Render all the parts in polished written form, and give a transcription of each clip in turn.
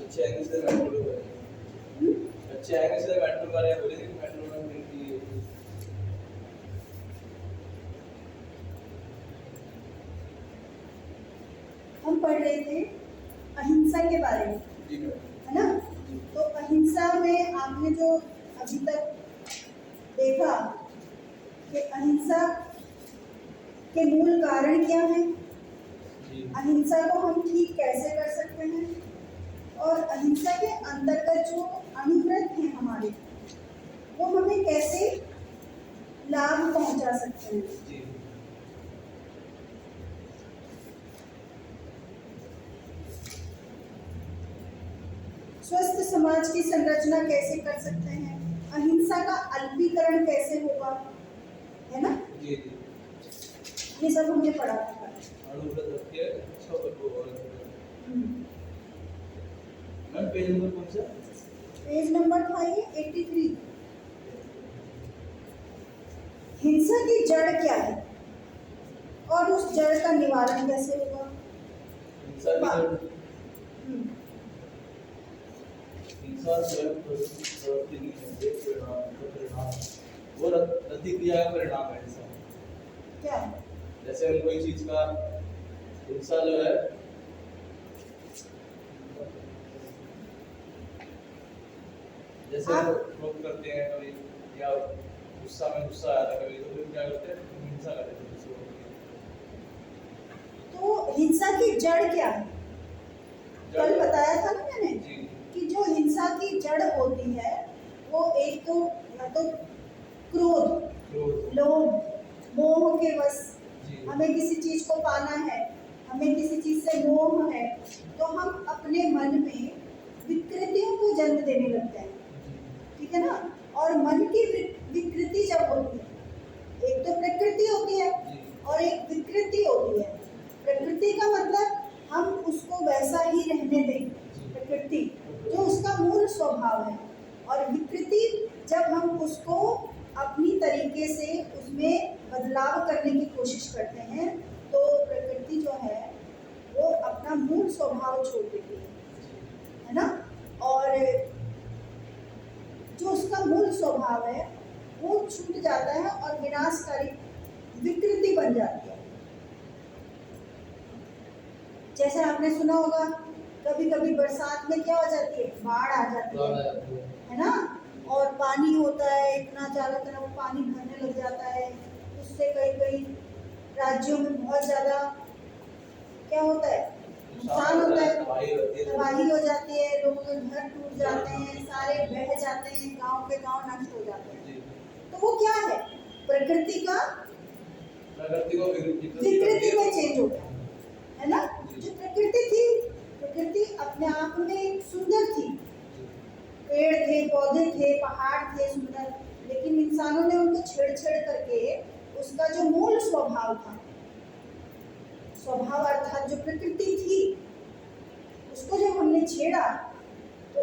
अच्छे आएंगे सीधे मेट्रो पे अच्छे आएंगे सीधे मेट्रो का बोले कि मेट्रो में मिलती है। हम पढ़ रहे थे अहिंसा के बारे में, जी मैडम। है ना? तो अहिंसा में आपने जो अभी तक देखा कि अहिंसा के मूल कारण क्या है, अहिंसा को हम ठीक कैसे कर सकते हैं और अहिंसा के अंतर्गत जो अनुव्रत हैं हमारे, वो हमें कैसे लाभ पहुंचा सकते हैं। जी स्वस्थ समाज की संरचना कैसे कर सकते हैं, अहिंसा का अल्पीकरण कैसे होगा, है ना? जी जी ये सब हमने पढ़ा था। अनुव्रत रख के अच्छा करो। और मैम पेज नंबर कौन सा? पेज नंबर था ये 83। हिंसा की जड़ क्या है और उस जड़ का निवारण कैसे होगा? हिंसा की जड़ हम्म, हिंसा स्वयं प्रवृत्ति नहीं है, एक परिणाम वो प्रतिक्रिया का परिणाम है हिंसा। क्या है? जैसे हम कोई चीज का हिंसा जो है जैसे आप लोग करते हैं कभी, या गुस्सा में गुस्सा आता है कभी, तो फिर क्या करते हैं हिंसा करते हैं दूसरों की। तो हिंसा की जड़ क्या है? कल बताया था ना मैंने जी कि जो हिंसा की जड़ होती है वो एक तो या तो क्रोध, क्रोध, लोभ, मोह के वश, जी हमें किसी चीज को पाना है, हमें किसी चीज से मोह है, तो हम अपने मन में विकृतियों को जन्म देने लगते हैं, ठीक है ना? और मन की विकृति जब होती है, एक तो प्रकृति होती है और एक विकृति होती है। प्रकृति का मतलब हम उसको वैसा ही रहने दें, प्रकृति जो उसका मूल स्वभाव है, और विकृति जब हम उसको अपनी तरीके से उसमें बदलाव करने की कोशिश करते हैं, तो प्रकृति जो है वो अपना मूल स्वभाव छोड़ देती है ना? और जो उसका मूल स्वभाव है वो छूट जाता है और विनाशकारी विकृति बन जाती है। जैसे आपने सुना होगा कभी कभी बरसात में क्या हो जाती है, बाढ़ आ जाती है ना? और पानी होता है इतना, चारों तरफ पानी भरने लग जाता है, उससे कई कई राज्यों में बहुत ज़्यादा क्या होता है, नुकसान होता है, तबाही हो जाती है, लोगों के घर टूट जाते हैं, सारे बह जाते हैं, गांव के गांव नष्ट हो जाते हैं। तो वो क्या है, प्रकृति का विकृति में चेंज हो गया, है ना? जो प्रकृति थी, प्रकृति अपने आप में सुंदर थी, पेड़ थे, पौधे थे, पहाड़ थे सुंदर, लेकिन इंसानों ने उनको छेड़-छेड़ करके उसका जो मूल स्वभाव था, स्वभाव अर्थात जो प्रकृति थी, उसको जब हमने छेड़ा तो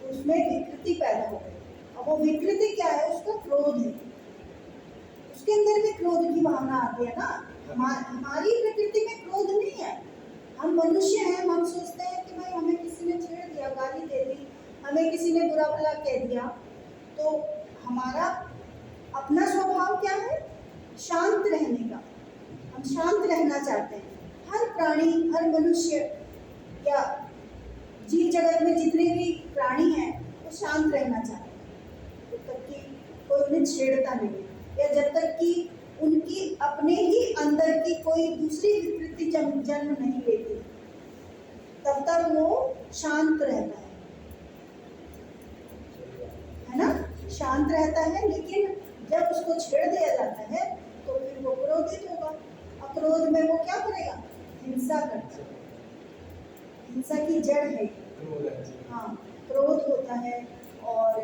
उसमें विकृति पैदा हो गई। अब वो विकृति क्या है, उसका क्रोध है, उसके अंदर भी क्रोध की भावना आती है ना। हमारी प्रकृति में क्रोध नहीं है, हम मनुष्य हैं, हम सोचते हैं कि भाई हमें किसी ने छेड़ दिया, गाली दे दी, हमें किसी ने बुरा भला कह दिया, तो हमारा अपना स्वभाव क्या है, शांत रहने का, हम शांत रहना चाहते हैं। हर प्राणी, हर मनुष्य या जीव जगत में जितने भी प्राणी हैं वो शांत रहना चाहते हैं, जब तक कि कोई उन्हें छेड़ता नहीं, या जब तक कि उनकी अपने ही अंदर की कोई दूसरी विकृति जन्म नहीं लेती, तब तक वो शांत रहता है ना? शांत रहता है, लेकिन जब उसको छेड़ दिया जाता है तो फिर वो क्रोधित होगा, और क्रोध में वो क्या करेगा, हिंसा करता है। हिंसा की जड़ है, हाँ, क्रोध होता है, और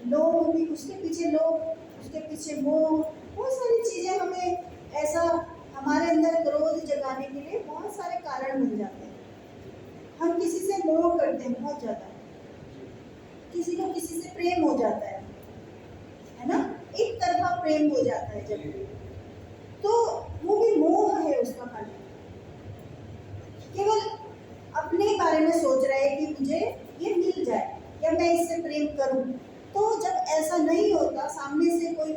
लोभ भी, उसके पीछे लोभ, उसके पीछे मोह, बहुत सारी चीजें हमें ऐसा हमारे अंदर क्रोध जगाने के लिए बहुत सारे कारण मिल जाते हैं। हम किसी से मोह करते हैं बहुत ज्यादा, किसी को किसी से प्रेम हो जाता है ना? एक तरफा प्रेम हो जाता है जब, तो वो भी मोह है उसका कारण, केवल अपने बारे में सोच रहे हैं कि मुझे ये मिल जाए या मैं इससे प्रेम करूं। तो जब ऐसा नहीं होता, सामने से कोई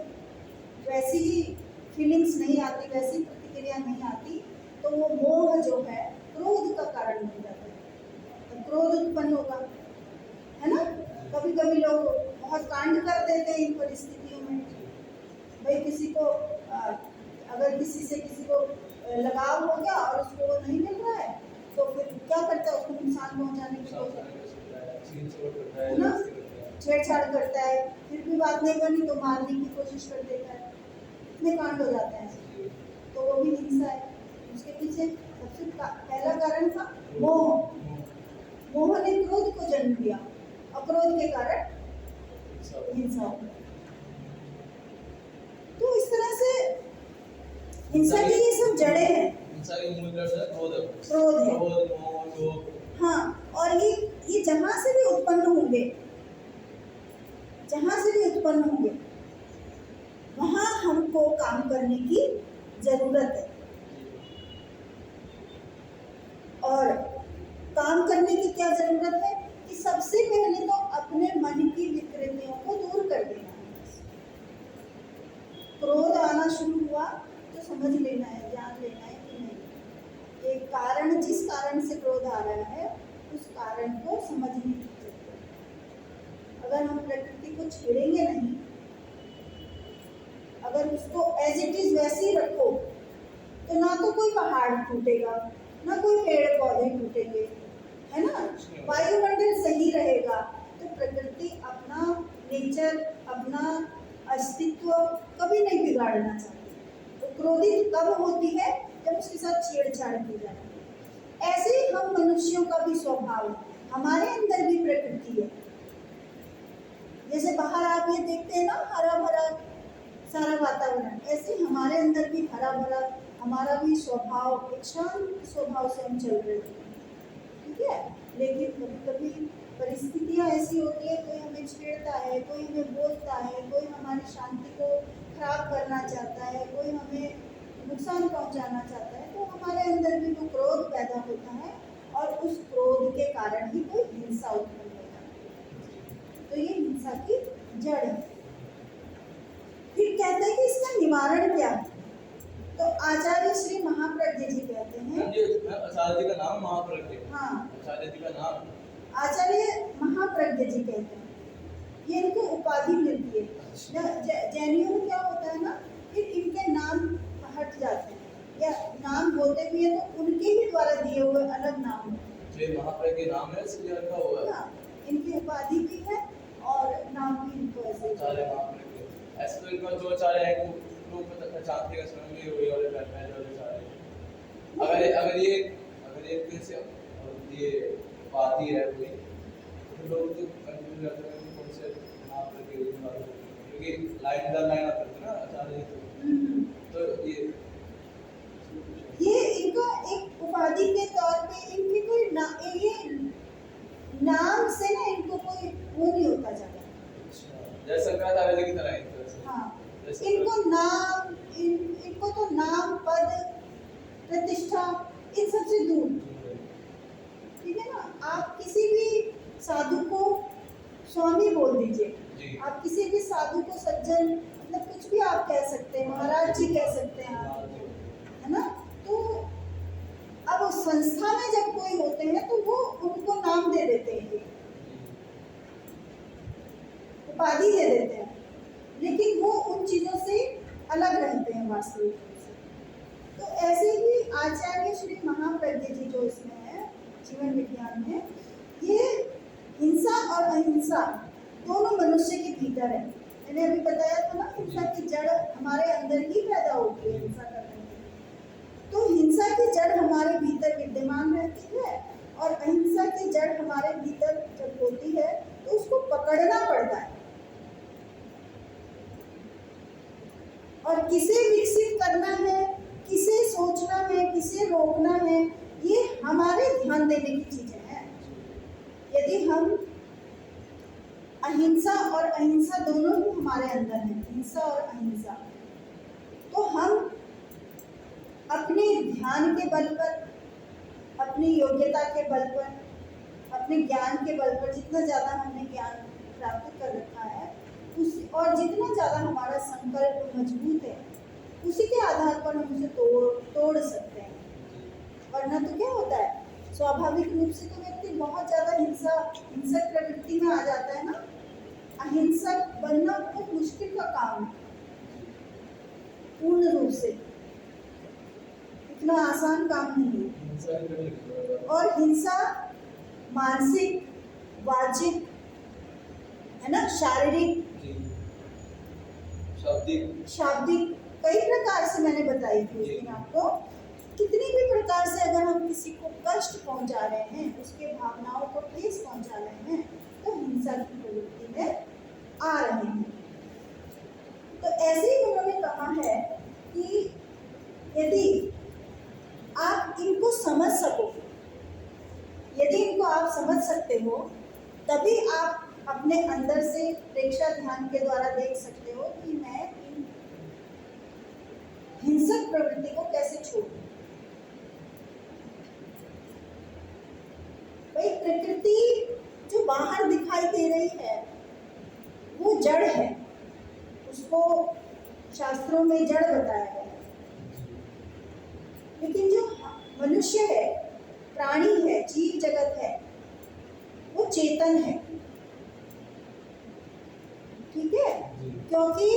वैसी ही फीलिंग्स नहीं आती, वैसी प्रतिक्रिया नहीं आती, तो वो मोह जो है क्रोध का कारण बन जाता है। तो क्रोध उत्पन्न होगा, है ना। कभी कभी लोग बहुत कांड कर देते हैं इन परिस्थितियों में। भाई किसी को अगर किसी से किसी को लगाव हो गया और उसको वो नहीं मिल रहा है, तो फिर क्या करता है, उसको नुकसान पहुंचाने की कोशिश, है ना, छेड़छाड़ करता है, फिर भी बात नहीं बनी तो मारने की कोशिश कर देता है। इतने कांड हो जाते हैं, तो वो भी हिंसा है। उसके पीछे सबसे पहला कारण था मोह। मोह ने क्रोध को जन्म दिया और क्रोध के कारण हिंसा हो। तो इस तरह से हिंसा की ये सब जड़ें हैं। हिंसा की मूल जड़ है क्रोध है। क्रोध है। क्रोध, मोह, लोभ। हाँ, और ये जहां से भी उत्पन्न होंगे, जहां से भी उत्पन्न होंगे, वहां हमको काम करने की जरूरत है। और काम करने की क्या जरूरत है कि सबसे पहले तो अपने मन की विकृतियों को दूर कर देना है। क्रोध आना शुरू हुआ तो समझ लेना है, जान लेना है कि नहीं, एक कारण, जिस कारण से क्रोध आ रहा है उस कारण को समझने की जरूरत है। अगर हम प्रकृति को छेड़ेंगे नहीं, अगर उसको एज इट इज वैसे ही रखो, तो ना तो कोई पहाड़ टूटेगा, ना कोई पेड़ पौधे टूटेंगे, है ना, वायुमंडल सही रहेगा। तो प्रकृति अपना नेचर, अपना अस्तित्व कभी नहीं बिगाड़ना चाहती। तो क्रोधित कब होती है, जब उसके साथ छेड़छाड़ की जाती है। ऐसे ही हम मनुष्यों का भी स्वभाव है, हमारे अंदर भी प्रकृति है। जैसे बाहर आप ये देखते हैं ना, हरा भरा सारा वातावरण, ऐसे हमारे अंदर भी हरा भरा हमारा भी स्वभाव, एक शांत स्वभाव से हम चल रहे हैं, ठीक है। लेकिन कभी कभी परिस्थितियां ऐसी होती है, कोई हमें छेड़ता है, कोई हमें बोलता है, कोई हमारी शांति को खराब करना चाहता है, कोई हमें नुकसान पहुंचाना चाहता है, तो हमारे अंदर भी वो क्रोध पैदा होता है और उस क्रोध के कारण ही कोई हिंसा उत्पन्न होता है। तो ये हिंसा की जड़ है। फिर कहते हैं कि इसका निवारण क्या है। तो आचार्य श्री महाप्रज्ञ जी कहते हैं, आचार्य जी का नाम महाप्रज्ञ। हाँ, आचार्य जी का नाम आचार्य महाप्रज्ञ जी कहते हैं, ये इनको उपाधि मिलती है। जैनियों में क्या होता है ना, फिर इनके नाम हट जाते हैं या नाम होते भी है तो उनके ही द्वारा दिए हुए अलग नाम होते हैं। महाप्रज्ञ नाम है, इसलिए रखा हुआ है। हाँ, इनकी उपाधि भी है और नाम भी इनको ऐसे आचार्य महाप्रज्ञ। ऐसे तो इनका जो आचार्य है वो लोग पहचानते हैं, समझ में वही वाले बैठने वाले आचार्य। अगर ये कैसे ये उपाधि है कोई, तो लोग तो कंफ्यूज रहते हैं कि कौन से महाप्रज्ञ यूज करते हैं, क्योंकि लाइन दर लाइन आते हैं ना आचार्य तो ये इनका एक उपाधि के तौर पे इनकी कोई ये नाम से ना इनको कोई वो नहीं होता जाता। जैसे शंकराचार्य की तरह है। हाँ, इनको नाम, इनको तो नाम, पद, प्रतिष्ठा, इन सबसे दूर, ठीक है ना। आप किसी भी साधु को स्वामी बोल दीजिए, आप किसी भी साधु को सज्जन, मतलब कुछ भी आप कह सकते हैं, महाराज जी कह सकते हैं आप, है ना। तो अब उस संस्था में जब कोई होते हैं तो वो उनको नाम दे देते हैं, उपाधि दे देते हैं, लेकिन वो उन चीजों से अलग रहते हैं वास्तविक रूप से। तो ऐसे ही आचार्य श्री महाप्रज्ञ जी जो इसमें है जीवन विज्ञान में, ये हिंसा और अहिंसा दोनों मनुष्य के भीतर है। मैंने अभी बताया था ना, हिंसा की जड़ हमारे अंदर ही पैदा होती है हिंसा करने की। तो हिंसा की जड़ हमारे भीतर विद्यमान रहती है और अहिंसा की जड़ हमारे भीतर जब होती है तो उसको पकड़ना पड़ता है। और किसे विकसित करना है, किसे सोचना है, किसे रोकना है, ये हमारे ध्यान देने की चीजें हैं। यदि हम अहिंसा और अहिंसा दोनों ही हमारे अंदर हैं, हिंसा और अहिंसा, तो हम अपने ध्यान के बल पर, अपनी योग्यता के बल पर, अपने ज्ञान के बल पर जितना ज़्यादा हमने ज्ञान प्राप्त कर रखा है उस और जितना ज़्यादा हमारा संकल्प मजबूत है उसी के आधार पर हम उसे तोड़ सकते हैं। वरना तो क्या होता है, स्वाभाविक रूप से तो व्यक्ति बहुत ज़्यादा हिंसक प्रवृत्ति में आ जाता है ना। अहिंसक बनना बहुत मुश्किल का काम है, पूर्ण रूप से इतना आसान काम नहीं है। और हिंसा मानसिक, वाचिक, है ना, शारीरिक, शाब्दिक कई प्रकार से मैंने बताई थी उस दिन आपको। कितनी भी प्रकार से अगर हम किसी को कष्ट पहुंचा रहे हैं, उसके भावनाओं को ठेस पहुंचा रहे हैं, तो हिंसा की प्रवृत्ति में आ रहे हैं। तो ऐसे ही उन्होंने कहा है कि यदि आप इनको समझ सको, यदि इनको आप समझ सकते हो, तभी आप अपने अंदर से प्रेक्षा ध्यान के द्वारा देख सकते हो कि मैं इन हिंसक प्रवृत्ति को कैसे छोड़ूं। भाई प्रकृति जो बाहर दिखाई दे रही है वो जड़ है, उसको शास्त्रों में जड़ बताया गया है। लेकिन जो मनुष्य है, प्राणी है, जीव जगत है, वो चेतन है। ठीक है, क्योंकि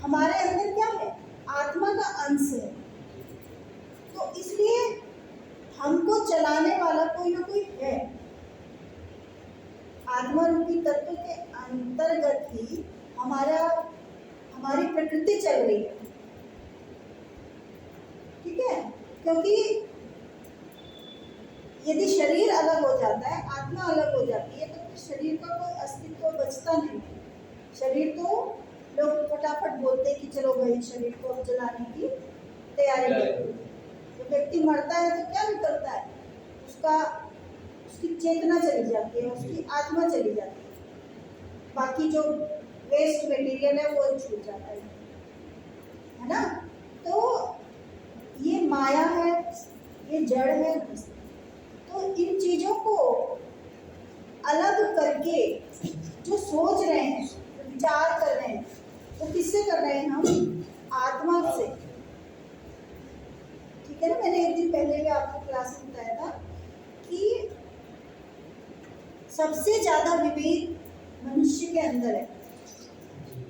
हमारे अंदर क्या है, आत्मा का अंश है। तो इसलिए हमको चलाने वाला कोई ना कोई है। आत्मा रूपी तत्व के अंतर्गत ही हमारी प्रकृति चल रही है। ठीक है, क्योंकि यदि शरीर अलग हो जाता है, आत्मा अलग हो जाती है, तो फिर शरीर का कोई अस्तित्व बचता नहीं है। शरीर तो लोग फटाफट बोलते हैं कि चलो भाई शरीर को अब जलाने की तैयारी करो। जब व्यक्ति मरता है तो क्या निकलता है, उसकी चेतना चली जाती है, उसकी आत्मा चली जाती है, बाकी जो वेस्ट मटेरियल है वो छूट जाता है ना। तो ये माया है, ये जड़ है। तो इन चीजों को अलग करके जो सोच रहे हैं, विचार कर रहे हैं, वो किससे कर रहे हैं, हम आत्मा से। ठीक है ना, मैंने एक दिन पहले भी आपको क्लास में बताया था कि सबसे ज्यादा विवेक मनुष्य के अंदर है।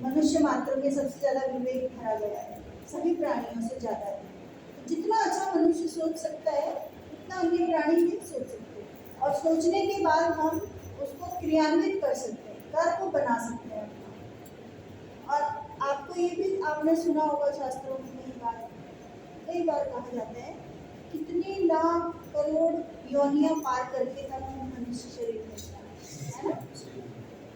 मनुष्य मात्र में सबसे ज्यादा विवेक भरा गया है, सभी प्राणियों से ज्यादा है। जितना अच्छा मनुष्य सोच सकता है उतना अन्य प्राणी भी सोच सकते हैं, और सोचने के बाद हम उसको क्रियान्वित कर सकते हैं, कर्म को बना सकते हैं अपना। और आपको ये भी आपने सुना होगा, शास्त्रों में कई बार कहा जाता है, कितने लाख करोड़ योनियां पार करके तब हम मनुष्य शरीर मिलता है ना।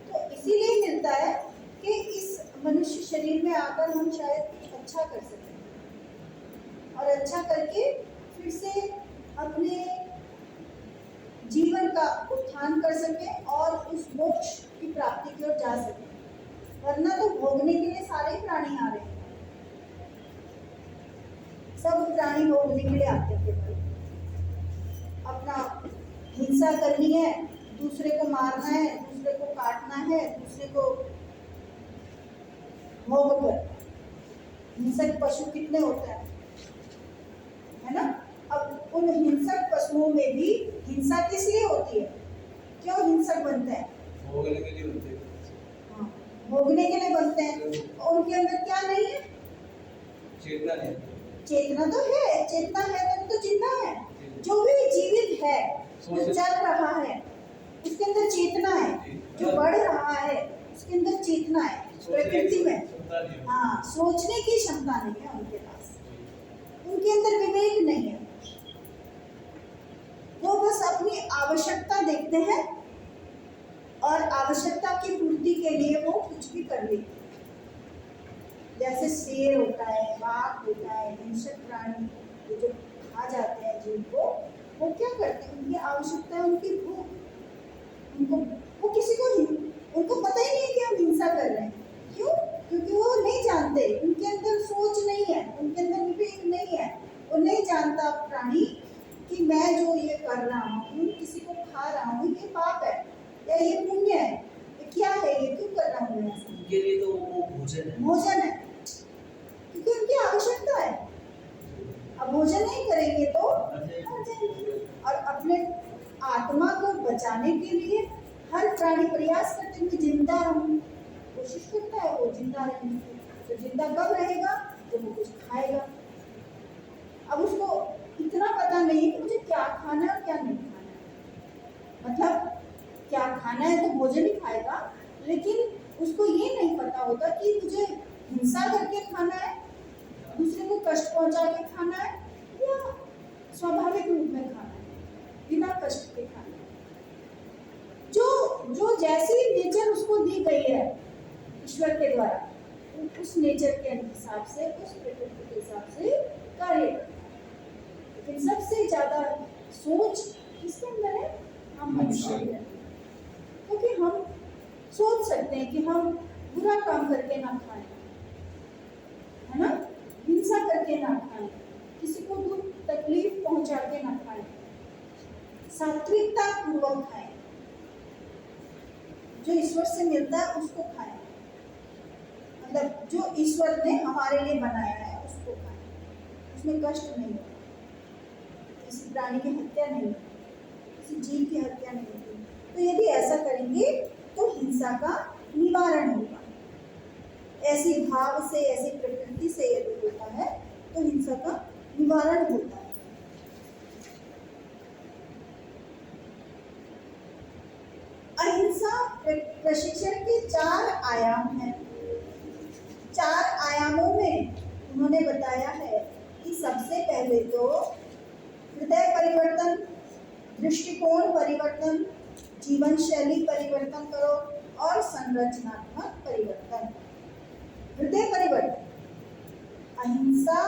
तो इसीलिए मिलता है कि इस मनुष्य शरीर में आकर हम शायद कुछ अच्छा कर सकें, और अच्छा करके फिर से अपने जीवन का उत्थान कर सके और उस मोक्ष की प्राप्ति की ओर जा सके। वरना तो भोगने के लिए सारे प्राणी आ रहे हैं, सब प्राणी भोगने के लिए आते थे। अपना हिंसा करनी है, दूसरे को मारना है, दूसरे को काटना है, दूसरे को भोग कर। हिंसक पशु कितने होते हैं, है ना। अब उन हिंसक पशुओं में भी हिंसा किस लिए होती है, क्यों हिंसक बनते हैं, भोगने के लिए बनते हैं। हाँ, भोगने के लिए बनते हैं। उनके अंदर क्या नहीं है, चेतना नहीं। चेतना तो है, चेतना है तो जिंदा है। जो भी जीवित है, जो चल रहा है, उसके अंदर चेतना है। जो बढ़ रहा है उसके अंदर चेतना है। प्रकृति में हाँ, सोचने की क्षमता नहीं है उनके पास, उनके अंदर विवेक नहीं है। वो बस अपनी आवश्यकता देखते हैं और आवश्यकता की पूर्ति के लिए वो कुछ भी कर लेते हैं। जैसे शेर होता है, बाघ होता है, हिंसक प्राणी जो खा जाते हैं जिनको, वो क्या करते हैं, उनकी आवश्यकता है, उनकी भूख। उनको पता ही नहीं है कि हम हिंसा कर रहे हैं। क्यों? क्योंकि वो नहीं जानते, उनके अंदर सोच नहीं है, उनके अंदर विवेक नहीं है। वो नहीं जानता प्राणी कि मैं जो ये कर रहा हूँ, किसी को खा रहा हूँ, ये पाप है या ये पुण्य है, ये क्या है, ये क्यों कर रहा हूँ मैं ऐसा? उनके लिए तो वो भोजन है। भोजन है, क्योंकि उनकी आवश्यकता है। अब भोजन नहीं करेंगे तो मर जाएंगे। और अपने आत्मा को बचाने के लिए हर प्राणी प्रयास करते हैं कि जिंदा रहूं, कोशिश करता है वो जिंदा रहने की। तो जिंदा कब रहेगा? जब वो कुछ खाएगा। अब उसको इतना पता नहीं है कि मुझे क्या खाना है और क्या नहीं खाना है। मतलब क्या खाना है तो भोजन ही खाएगा, लेकिन उसको ये नहीं पता होता कि मुझे हिंसा करके खाना है, दूसरे को कष्ट पहुंचा के खाना है, या स्वाभाविक रूप में खाना है, बिना कष्ट के खाना है। जो जैसी नेचर उसको दी गई है ईश्वर के द्वारा, उस नेचर के हिसाब से, उस प्रकृति के हिसाब से कार्य करता है। लेकिन सबसे ज्यादा सोच किसके अंदर है? हम मनुष्य के अंदर। क्योंकि हम सोच सकते हैं कि हम बुरा काम करके ना खाएं, है ना, हिंसा करके ना खाएं, किसी को दुख तकलीफ पहुंचा के ना खाएं, सात्विकता पूर्वक खाएं, जो ईश्वर से मिलता है उसको खाएं। मतलब जो ईश्वर ने हमारे लिए बनाया है उसको खाएं, उसमें कष्ट नहीं होगा, किसी प्राणी की हत्या नहीं होती, किसी जीव की हत्या नहीं होती। तो यदि ऐसा करेंगे तो हिंसा का निवारण होगा। ऐसी भाव से, ऐसी प्रकृति से यदि होता है तो हिंसा का निवारण होता है। अहिंसा प्रशिक्षण के 4 आयाम हैं। 4 आयामों में उन्होंने बताया है कि सबसे पहले तो हृदय परिवर्तन, दृष्टिकोण परिवर्तन, जीवन शैली परिवर्तन करो और संरचनात्मक परिवर्तन। हृदय परिवर्तन अहिंसा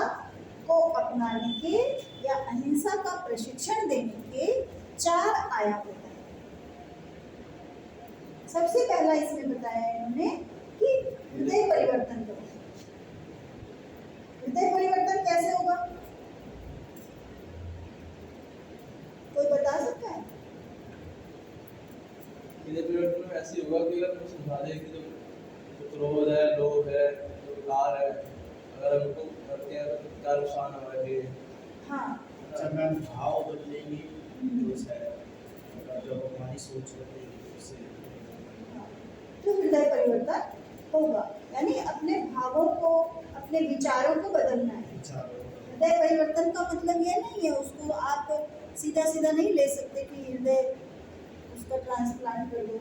को अपनाने के या अहिंसा का प्रशिक्षण देने के 4 आयाम होते हैं। सबसे पहला इसमें बताया है इन्होंने कि हृदय परिवर्तन करो। हृदय परिवर्तन कैसे होगा? कोई बता सकता है? हृदय परिवर्तन में ऐसे होगा कि अगर हम समझा दें कि जो क्रोध है, लोभ है, जो विकार है, अगर हम उनको करते हैं तो क्या नुकसान हमारे लिए। हाँ, जब मैम भाव बदलेंगे तो शायद जब हमारी सोच बदलेगी उससे तो हृदय परिवर्तन होगा। यानी अपने भावों को, अपने विचारों को बदलना है। हृदय परिवर्तन का मतलब ये नहीं है उसको आप सीधा सीधा नहीं ले सकते कि हृदय उसका ट्रांसप्लांट कर दो।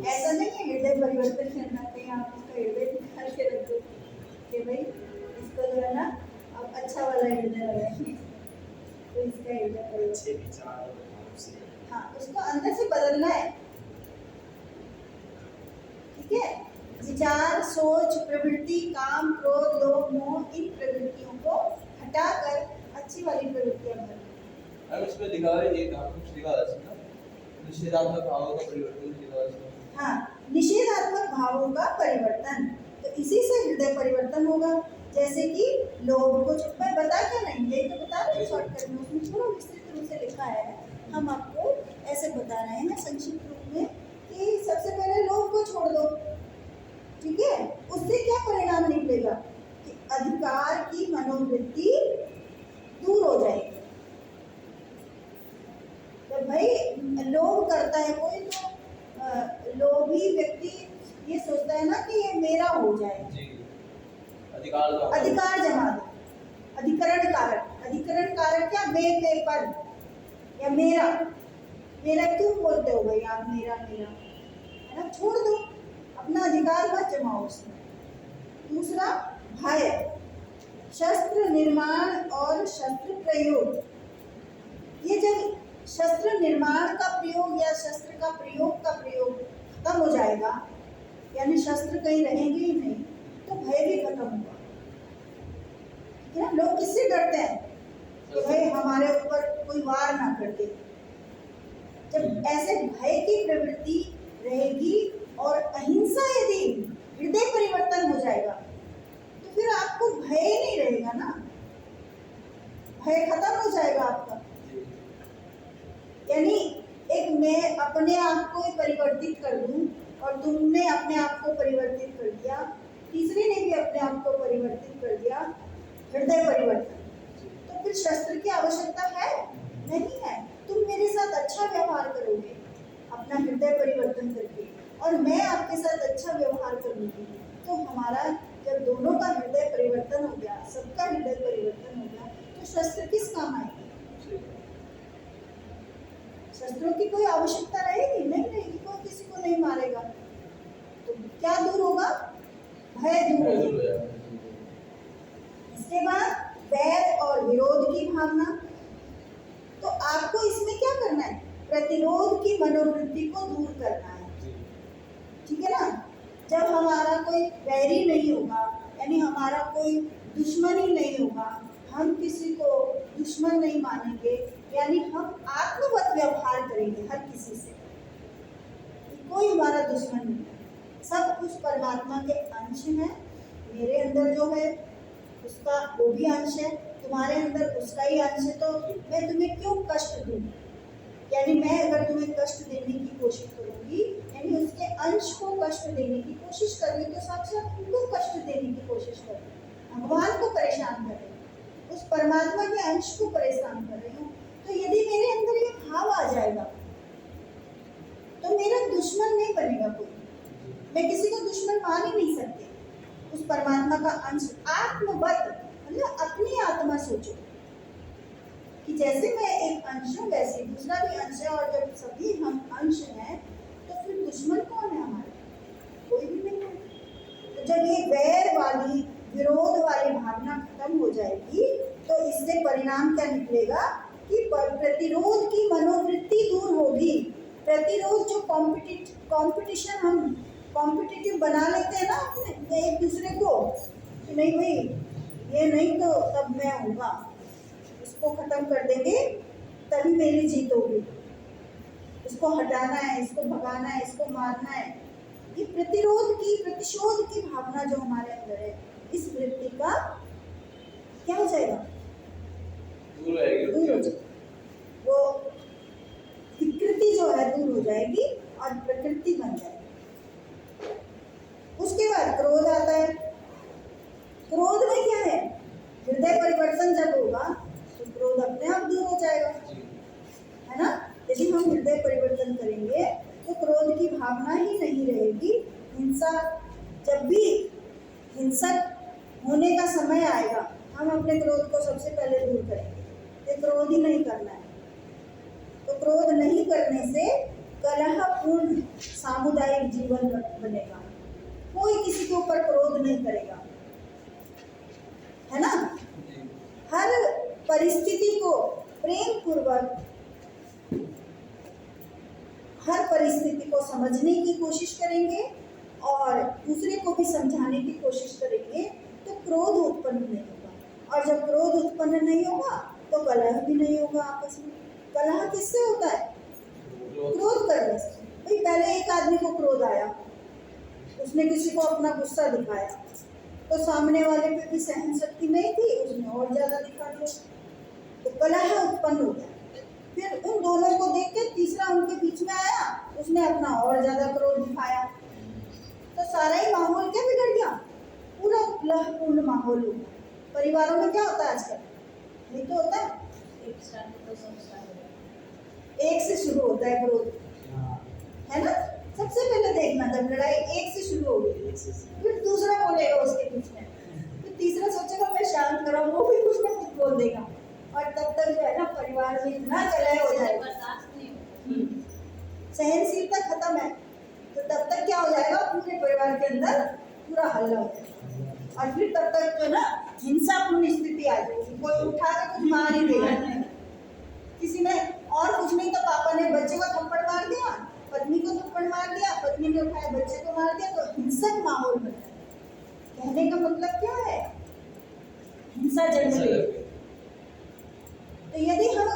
ऐसा नहीं है हृदय परिवर्तन करना, कहीं आप उसका हृदय निकाल के रख दो कि भाई इसको जो है ना अब अच्छा वाला हृदय है, तो इसका हृदय परिवर्तन, हाँ, उसको अंदर से बदलना है। ठीक है, विचार, सोच, प्रवृत्ति, काम, क्रोध, लोभ, मोह, इन प्रवृत्तियों को हटाकर अच्छी वाली प्रवृत्तियां भरना। अब इसमें लिखा है ये काम कुछ लिखा है इसमें निषेधात्मक भावों का परिवर्तन लिखा है इसमें। हाँ, निषेधात्मक भावों का परिवर्तन, तो इसी से हृदय परिवर्तन होगा। जैसे कि लोभ को, मैं बता क्या नहीं, यही तो बता रहे हैं शॉर्टकट में, उसमें थोड़ा विस्तृत रूप से लिखा है, हम आपको ऐसे बता रहे हैं संक्षिप्त रूप में कि सबसे पहले लोभ को छोड़ दो। ठीक है, उससे क्या परिणाम निकलेगा कि अधिकार की मनोवृत्ति दूर हो जाएगी। तो भाई लोभ करता है कोई, तो लोभी व्यक्ति ये सोचता है ना कि ये मेरा हो जाए, जी, अधिकार जमा दो, अधिकरण कारक। अधिकरण कारक क्या? बेपेपर या मेरा। मेरा क्यों बोलते हो भाई आप? मेरा मेरा है ना, छोड़ दो, अपना अधिकार मत जमाओ उसमें। दूसरा भय, शस्त्र निर्माण और शस्त्र प्रयोग। ये जब शस्त्र निर्माण का प्रयोग या शस्त्र का प्रयोग खत्म हो जाएगा, यानी शस्त्र कहीं रहेंगे ही नहीं, तो भय भी खत्म होगा। ठीक है, लोग किससे डरते हैं कि भाई हमारे ऊपर कोई वार ना कर दे। जब ऐसे भय की प्रवृत्ति रहेगी और अहिंसा यदि हृदय परिवर्तन हो जाएगा, तो फिर आपको भय नहीं रहेगा ना, भय खत्म हो जाएगा आपका। जी यानी एक मैं अपने आप को परिवर्तित कर दूं और तुमने अपने आप को परिवर्तित कर दिया, तीसरे ने भी अपने आप को परिवर्तित कर दिया, हृदय परिवर्तन। तो फिर शस्त्र की आवश्यकता है नहीं है। तुम मेरे साथ अच्छा व्यवहार करोगे अपना हृदय परिवर्तन करके, और मैं आपके साथ अच्छा व्यवहार करूंगी। तो हमारा जब दोनों का हृदय परिवर्तन हो गया, सबका हृदय परिवर्तन हो गया, तो शस्त्र किस काम आएगी? शस्त्रों की कोई आवश्यकता रहेगी नहीं रहेगी, कोई किसी को नहीं मारेगा। तो क्या दूर होगा? भय दूर होगा। इसके बाद वैर और विरोध की भावना। तो आपको इसमें क्या करना है? प्रतिरोध की मनोवृत्ति को दूर करना है, ठीक है ना। जब हमारा कोई वैरी नहीं होगा, यानी हमारा कोई दुश्मन ही नहीं होगा, हम किसी को दुश्मन नहीं मानेंगे, यानी हम आत्मवत व्यवहार करेंगे हर किसी से, कोई हमारा दुश्मन नहीं है। सब कुछ परमात्मा के अंश हैं। मेरे अंदर जो है उसका वो भी अंश है, तुम्हारे अंदर उसका ही अंश है। तो मैं तुम्हें क्यों कष्ट दूँ? यानी मैं अगर तुम्हें कष्ट देने की कोशिश करूंगी, यानी उसके अंश को कष्ट देने की कोशिश कर रही हूँ, तो साक्षात उनको कष्ट देने की कोशिश कर रही हूँ, भगवान को परेशान कर रही हूँ, उस परमात्मा के अंश को परेशान कर रही हूँ। तो यदि मेरे अंदर ये भाव आ जाएगा तो मेरा दुश्मन नहीं बनेगा कोई, मैं किसी को दुश्मन मान ही नहीं सकती। उस परमात्मा का अंश आत्मवत, मतलब अपनी आत्मा सोचो कि जैसे मैं एक अंश हूँ वैसे दूसरा भी अंश है, और जब सभी हम अंश हैं तो फिर दुश्मन कौन है हमारे? कोई भी नहीं है। तो जब ये वैर वाली विरोध वाली भावना खत्म हो जाएगी तो इससे परिणाम क्या निकलेगा कि प्रतिरोध की मनोवृत्ति दूर होगी। प्रतिरोध जो कॉम्पिटिशन हम कॉम्पिटिटिव बना लेते हैं ना अपने एक दूसरे को, कि नहीं भाई ये नहीं तो तब मैं होगा, इसको खत्म कर देंगे तभी मेरी जीत होगी, इसको हटाना है, इसको भगाना है, इसको मारना है। ये प्रतिरोध की प्रतिशोध की भावना जो हमारे अंदर है, इस वृत्ति का क्या हो जाएगा? दूर हो जाएगा। वो विकृति जो है दूर हो जाएगी और प्रकृति बन जाएगी। उसके बाद क्रोध आता है। क्रोध में क्या है? हृदय परिवर्तन जब होगा तो क्रोध अपने आप दूर हो जाएगा, है ना। यदि हम हृदय परिवर्तन करेंगे तो क्रोध की भावना ही नहीं रहेगी। हिंसा, जब भी हिंसक होने का समय आएगा हम अपने क्रोध को सबसे पहले दूर करेंगे, ये क्रोध ही नहीं करना है। तो क्रोध नहीं करने से कलहपूर्ण सामुदायिक जीवन बनेगा, कोई किसी के ऊपर क्रोध नहीं करेगा, है ना। हर परिस्थिति को प्रेम पूर्वक, हर परिस्थिति को समझने की कोशिश करेंगे और दूसरे को भी समझाने की कोशिश करेंगे, तो क्रोध उत्पन्न नहीं होगा। और जब क्रोध उत्पन्न नहीं होगा तो कलह भी नहीं होगा आपस में। कलह किससे होता है? क्रोध करने से। भाई पहले एक आदमी को क्रोध आया, उसने किसी को अपना गुस्सा दिखाया, तो सामने वाले पे भी सहन शक्ति नहीं थी, उसने और ज्यादा दिखा दिया, तो कलह उत्पन्न हो गया। फिर उन दोनों को देख के तीसरा उनके बीच में आया, उसने अपना और ज्यादा क्रोध दिखाया, तो सारा ही माहौल क्या बिगड़ गया? पूरा कलहपूर्ण माहौल हो गया। परिवारों में क्या होता है आजकल? ये तो होता है, एक से शुरू होता है क्रोध, है ना। सबसे पहले देखना जब लड़ाई एक से शुरू होगी, फिर दूसरा बोलेगा उसके बीच में, फिर तीसरा सोचेगा मैं शांत करूँ, वो भी कुछ ना कुछ बोल देगा, और तब तक जो है ना परिवार में इतना कलह हो जाएगा, सहनशीलता खत्म है, तो तब तक क्या हो जाएगा? पूरे परिवार के अंदर पूरा हल्ला हो जाएगा, और फिर तब तक जो ना हिंसापूर्ण स्थिति आ जाएगी, कोई उठा के कुछ मार ही देगा। किसी ने और कुछ नहीं तो पापा ने बच्चे को थप्पड़ मार दिया, पत्नी को थप्पड़ मार दिया, पत्नी ने उठाया बच्चे को मार दिया, तो हिंसक माहौल बन गया। कहने का मतलब क्या है? हिंसा जन्म ले। तो यदि हम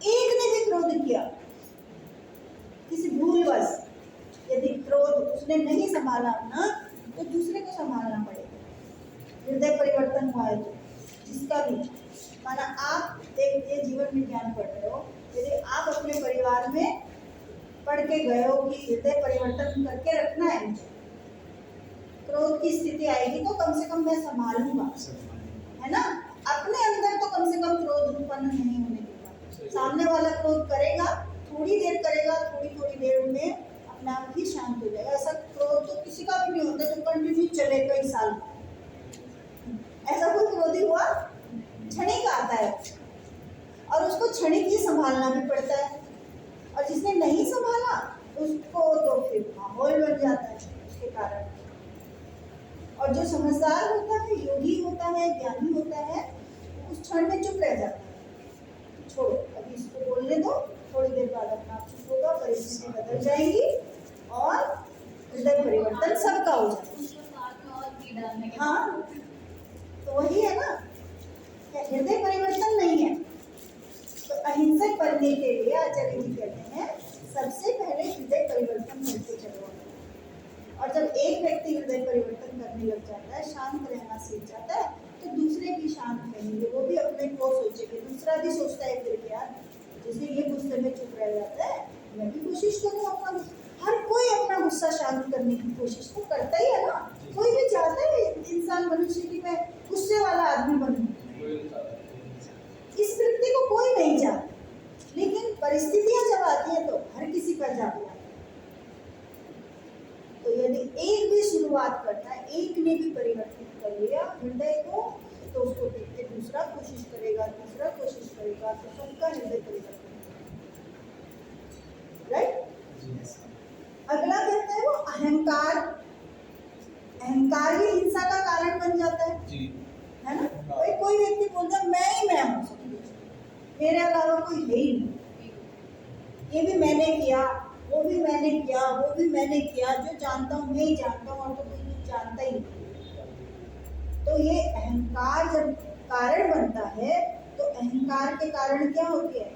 एक ने भी क्रोध किया, किसी भूलवश यदि क्रोध उसने नहीं संभाला अपना, तो दूसरे को संभालना पड़ेगा। हृदय परिवर्तन हुआ है तो जिसका भी, माना आप एक ये जीवन विज्ञान पढ़ रहे हो, यदि आप अपने परिवार में पढ़ के गए हो कि हृदय परिवर्तन करके रखना है मुझे, क्रोध की स्थिति आएगी तो कम से कम मैं संभालूंगा, है ना। अपने अंदर तो कम से कम क्रोध उत्पन्न नहीं होने देगा। सामने वाला क्रोध करेगा, थोड़ी देर करेगा, थोड़ी देर में अपने आप ही शांत हो जाएगा। ऐसा क्रोध तो किसी का भी नहीं होता जो कंटिन्यू चले कई साल। ऐसा कोई क्रोधी हुआ? क्षणिक आता है, और उसको क्षणिक ही संभालना भी पड़ता है। और जिसने नहीं संभाला उसको तो फिर माहौल बन जाता है उसके कारण। और जो समझदार होता है, योगी होता है, ज्ञानी होता है, उस क्षण में चुप रह जाता है। छोड़ो, अभी इसको बोलने दो, थोड़ी देर बाद अपना आप चुप होगा, परिस्थिति बदल जाएगी और हृदय परिवर्तन सबका हो जाएगा। हाँ, तो वही है ना, हृदय परिवर्तन नहीं है। तो अहिंसक बनने के लिए आचार्य जी कहते हैं सबसे पहले हृदय परिवर्तन करके चलो। और जब एक व्यक्ति हृदय परिवर्तन करने लग जाता है, शांत रहना सीख जाता है, तो दूसरे भी शांत रहेंगे, वो भी अपने को सोचेंगे। दूसरा भी सोचता है फिर यार, जैसे ये गुस्से में चुप रह जाता है, मैं भी कोशिश करूँ अपना, हर कोई अपना गुस्सा शांत करने की कोशिश तो करता ही है ना। कोई भी चाहता है इंसान, मनुष्य की मैं गुस्से वाला आदमी बनूं, इस वृत्ति को कोई नहीं चाहता। लेकिन परिस्थितियां जब आती हैं तो हर किसी पर जाती है। तो यदि एक भी शुरुआत करता है, एक ने भी परिवर्तित कर लिया हृदय को, तो उसको देख के दूसरा कोशिश करेगा, तीसरा कोशिश करेगा, तो सबका हृदय परिवर्तन। राइट? अगला कहते हैं वो अहंकार। अहंकार ही हिंसा का कारण बन जाता है, है ना। भाई कोई व्यक्ति बोलता है मैं ही मैं हूँ, सब कुछ मेरे अलावा कोई है ही नहीं, ये भी मैंने किया, वो भी मैंने किया, वो भी मैंने किया, जो जानता हूँ मैं ही जानता हूँ, और तो कोई कुछ जानता ही नहीं। तो ये अहंकार जब कारण बनता है, तो अहंकार के कारण क्या होती है,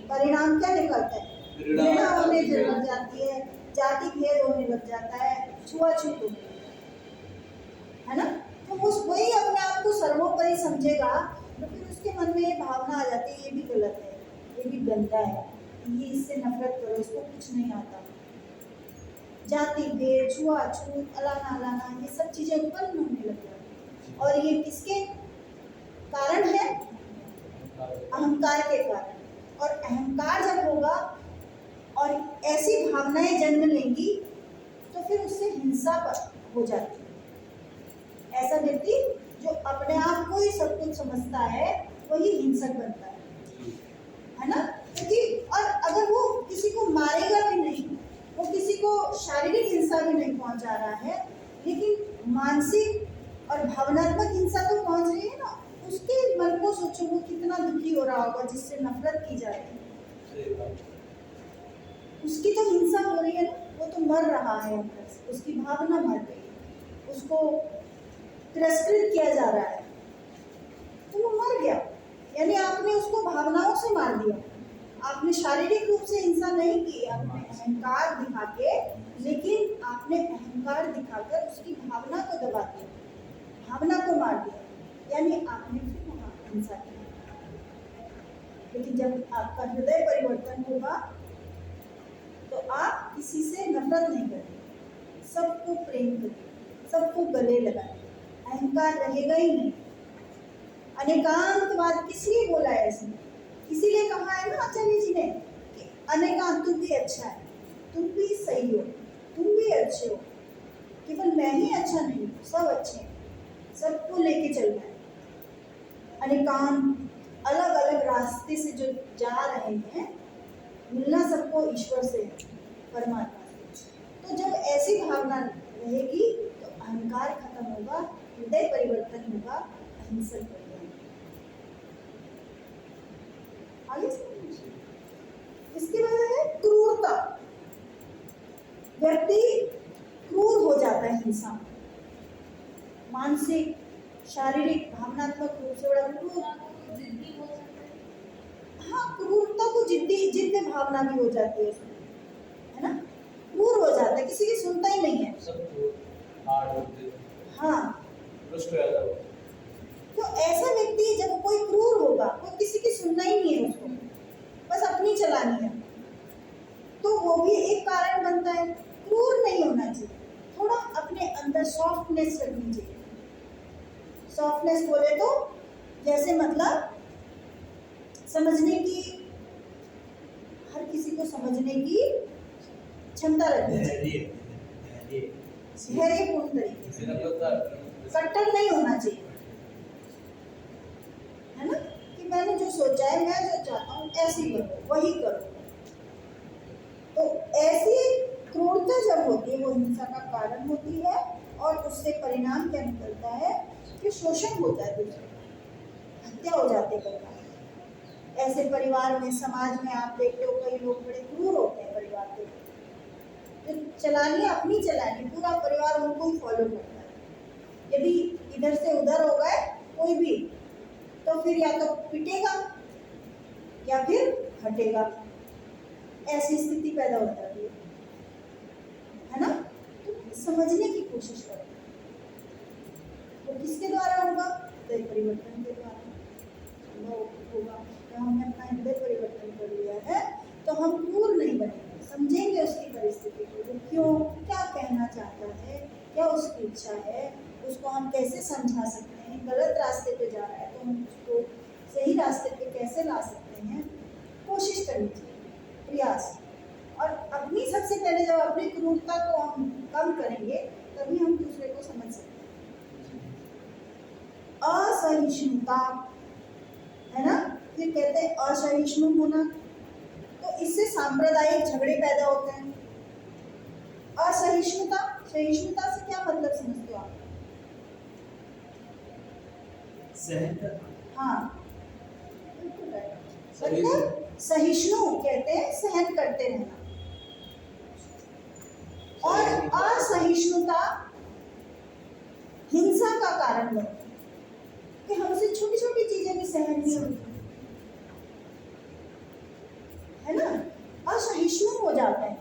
परिणाम क्या निकलता है, घृणा होने लग जाती है, जाति भेद होने लग जाता है, छुआछूत होने लगता है ना। तो उस वही अपने आप को सर्वोपरि समझेगा, तो फिर उसके मन में ये भावना आ जाती है ये भी गलत है, ये भी गंदा है, ये इससे नफरत करो, इसको कुछ नहीं आता। जाति भेद, छुआछूत, अलाना अलाना, ये सब चीजें उत्पन्न होने लग जाती। और ये किसके कारण है? अहंकार के कारण। और अहंकार जब होगा और ऐसी भावनाएं जन्म लेंगी, तो फिर उससे हिंसा हो जाती है। ऐसा व्यक्ति जो अपने आप को ही सब कुछ समझता है, वही हिंसक बनता है ना। क्योंकि और अगर वो किसी को मारेगा भी नहीं, वो किसी को शारीरिक हिंसा भी नहीं पहुंचा रहा है, लेकिन मानसिक और भावनात्मक हिंसा तो पहुंच रही है ना, उसके मन को सोचो वो कितना दुखी हो रहा होगा जिससे नफरत की जा रही है। उसकी तो हिंसा हो रही है ना, वो तो मर रहा है अंदर से, उसकी भावना मर गई है, उसको तिरस्कृत किया जा रहा है, तो वो मर गया। यानी आपने उसको भावनाओं से मार दिया, आपने शारीरिक रूप से हिंसा नहीं की, आपने अहंकार दिखा के, लेकिन आपने अहंकार दिखाकर उसकी भावना को दबा दिया, भावना को मार दिया, यानी आपने फिर वहाँ हिंसा की। लेकिन जब आपका हृदय परिवर्तन होगा तो आप किसी से नफरत नहीं करेंगे, सबको प्रेम करेंगे, सबको गले लगाएंगे, अहंकार रहेगा ही नहीं। अनेकांतवाद किसलिए बोला है इसने? इसीलिए कहा है ना आचार्य जी ने कि अनेकांत, तुम भी अच्छा है, तुम भी सही हो, तुम भी अच्छे हो, केवल मैं ही अच्छा नहीं हूँ, सब अच्छे हैं, सबको लेके चलना है। अनेकांत, अलग अलग रास्ते से जो जा रहे हैं, मिलना सबको ईश्वर से है, परमात्मा से। तो जब ऐसी भावना रहेगी तो अहंकार खत्म होगा, हृदय परिवर्तन होगा, अहिंसक बनेगा। आगे इसके बाद है क्रूरता। व्यक्ति क्रूर हो जाता है हिंसा में, मानसिक, शारीरिक, भावनात्मक रूप से बड़ा क्रूर। हाँ, क्रूरता तो जिद्दी भावना भी हो जाती है उसमें, है ना। क्रूर हो जाता है, किसी की सुनता ही नहीं है, हाँ। तो ऐसा व्यक्ति जब सुनना ही नहीं है उसको, बस अपनी चलानी है, तो वो भी एक कारण बनता है। क्रूर नहीं होना चाहिए, थोड़ा अपने अंदर सॉफ्टनेस रखनी चाहिए। सॉफ्टनेस बोले तो जैसे मतलब समझने की, हर किसी को समझने की क्षमता रखनी चाहिए, धैर्यपूर्ण तरीके से, कट्टर नहीं होना चाहिए, है ना, कि मैंने जो सोचा है, मैं जो चाहता हूँ ऐसे ही करो, वही करो। तो ऐसी क्रूरता जब होती है वो हिंसा का कारण होती है, और उससे परिणाम क्या निकलता है कि शोषण होता है, दूसरे हत्या हो जाती है परिवार में। ऐसे परिवार में, समाज में आप देखते हो कई लोग बड़े क्रूर होते हैं परिवार के, तो चलानी अपनी चलानी, पूरा परिवार उनको ही फॉलो करता है। यदि इधर से उधर हो गए कोई भी, तो फिर या तो पिटेगा या फिर हटेगा, ऐसी स्थिति पैदा हो जाती है ना। तो समझने की कोशिश करो, वो किसके द्वारा होगा? हृदय परिवर्तन के द्वारा होगा। जब हमने अपना हृदय परिवर्तन कर लिया है तो हम क्रूर नहीं बनेंगे, समझेंगे उसकी परिस्थिति को, वो क्यों, क्या कहना चाहता है, क्या उसकी इच्छा है, उसको हम कैसे समझा सकते हैं। गलत रास्ते पे जा रहा है तो हम उसको सही रास्ते पे कैसे ला सकते हैं, कोशिश करनी चाहिए, प्रयास। और अपनी सबसे पहले जब अपनी क्रूरता को हम कम करेंगे तभी हम दूसरे को समझ सकते हैं। असहिष्णुता है ना, फिर कहते हैं असहिष्णु होना, तो इससे सांप्रदायिक झगड़े पैदा होते हैं। असहिष्णुता, सहिष्णुता से क्या मतलब समझते हो आप? सहन करना। हाँ, मतलब सहिष्णु कहते हैं सहन करते रहना, और असहिष्णुता हिंसा का कारण बनती है कि हमसे छोटी छोटी चीजें भी सहन नहीं होती, है ना। असहिष्णु हो जाते हैं,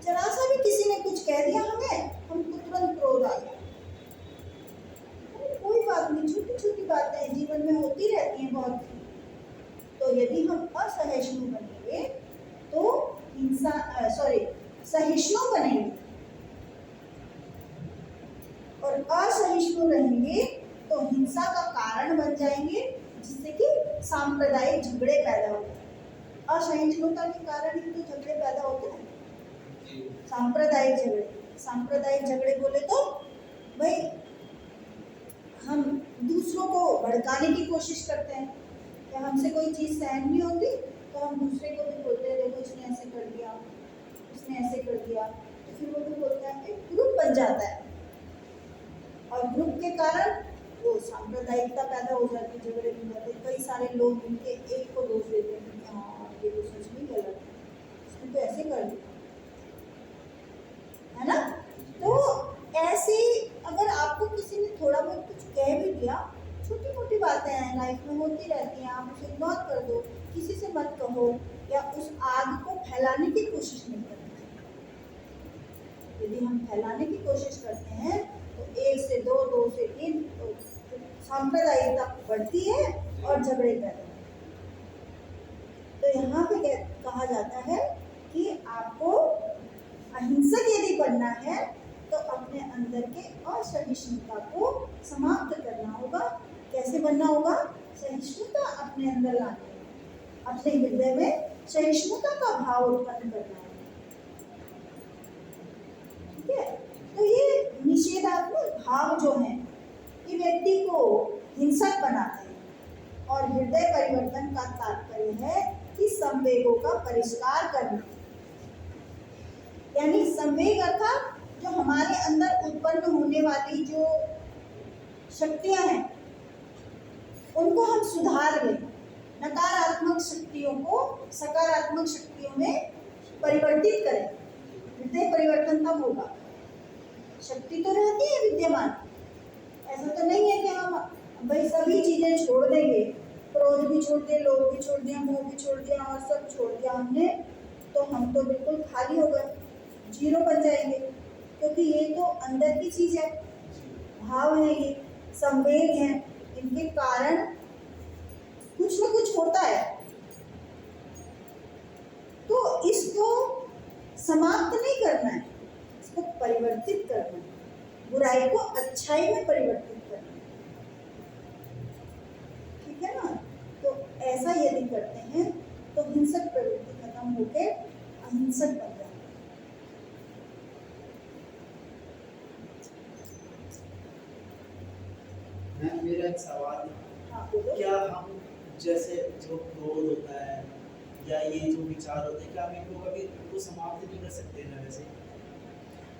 जरा सा भी किसी ने कुछ कह दिया हमें, हमको तुरंत क्रोध आ गया। कोई बात नहीं, छोटी छोटी बातें जीवन में होती रहती हैं बहुत। तो यदि हम असहिष्णु बनेंगे तो सहिष्णु बनेंगे, और असहिष्णु रहेंगे तो हिंसा का कारण बन जाएंगे, जिससे कि सांप्रदायिक झगड़े पैदा होते हैं। असहिष्णुता के कारण ही तो झगड़े पैदा होते हैं, सांप्रदायिक झगड़े। सांप्रदायिक झगड़े बोले तो भाई हम दूसरों को भड़काने की कोशिश करते हैं, या हमसे कोई चीज़ सहन नहीं होती तो हम दूसरे को भी बोलते हैं देखो इसने ऐसे कर दिया, उसने ऐसे कर दिया, तो फिर वो भी बोलते हैं, एक ग्रुप बन जाता है, और ग्रुप के कारण वो सांप्रदायिकता पैदा हो जाती है, झगड़े बन जाते हैं। कई सारे लोग उनके एक को दोष देते हैं कि हाँ ये तो सच में गलत है, इसने तो ऐसे कर दिया, है ना। तो ऐसे अगर आपको किसी ने थोड़ा बहुत कुछ कह भी दिया, छोटी मोटी बातें हैं लाइफ में होती रहती हैं, आप उसे इग्नोर कर दो, किसी से मत कहो, या उस आग को फैलाने की कोशिश नहीं करनी चाहिए। यदि हम फैलाने की कोशिश करते हैं तो 1 से 2, 2 से 3 तो सांप्रदायिकता बढ़ती है और झगड़े पैदा होते हैं। तो यहाँ पे कहा जाता है कि आपको अहिंसक यदि बनना है तो अपने अंदर के असहिष्णुता को समाप्त करना होगा। कैसे बनना होगा? सहिष्णुता अपने अंदर लानी है, अपने हृदय में सहिष्णुता का भाव उत्पन्न करना है। ठीक है, तो ये निषेधात्मक भाव जो है ये व्यक्ति को हिंसक बनाते हैं, और हृदय परिवर्तन का तात्पर्य है कि संवेगों का परिष्कार करना, यानी संवेग अर्थात जो हमारे अंदर उत्पन्न होने वाली जो शक्तियां हैं उनको हम सुधार लें, नकारात्मक शक्तियों को सकारात्मक शक्तियों में परिवर्तित करें। हृदय परिवर्तन तब होगा, शक्ति तो रहती है विद्यमान, ऐसा तो नहीं है कि हम भाई सभी चीजें छोड़ देंगे, क्रोध भी छोड़ दिया, लोभ भी छोड़ दिया, मोह भी छोड़ दिया और सब छोड़ दिया हमने, तो हम तो बिल्कुल खाली हो गए, जीरो बन जाएंगे। क्योंकि ये तो अंदर की चीज है, भाव है, ये संवेग है, इनके कारण कुछ न कुछ होता है। परिवर्तित करना, बुराई को अच्छाई में परिवर्तित करना। ठीक है ना? तो ऐसा यदि करते हैं तो हिंसक प्रवृत्ति खत्म होकर अहिंसक बन जाती है। मैम मेरा एक सवाल है, हाँ बोलो। क्या हम जैसे जो क्रोध होता है या ये जो विचार होते हैं, क्या हम इनको कभी इनको समाप्त नहीं कर सकते ना? वैसे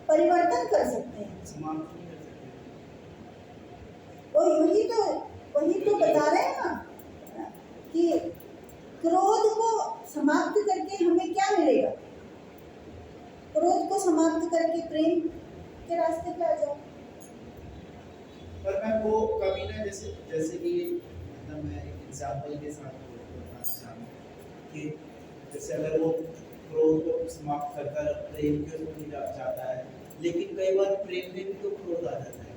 परिवर्तन कर सकते हैं, समाप्त नहीं कर सकते। और वही तो बता रहे हैं ना कि क्रोध को समाप्त करके हमें क्या मिलेगा? क्रोध को समाप्त करके प्रेम के रास्ते पे आ जाओ। पर मैं वो कभी ना जैसे जैसे कि मतलब मैं एक एग्जांपल के साथ बताना चाहूँ कि जैसे अगर वो क्रोध को समाप्त कर कर प्रेम की ओर जाता है, लेकिन कई बार प्रेम में भी तो क्रोध आ जाता है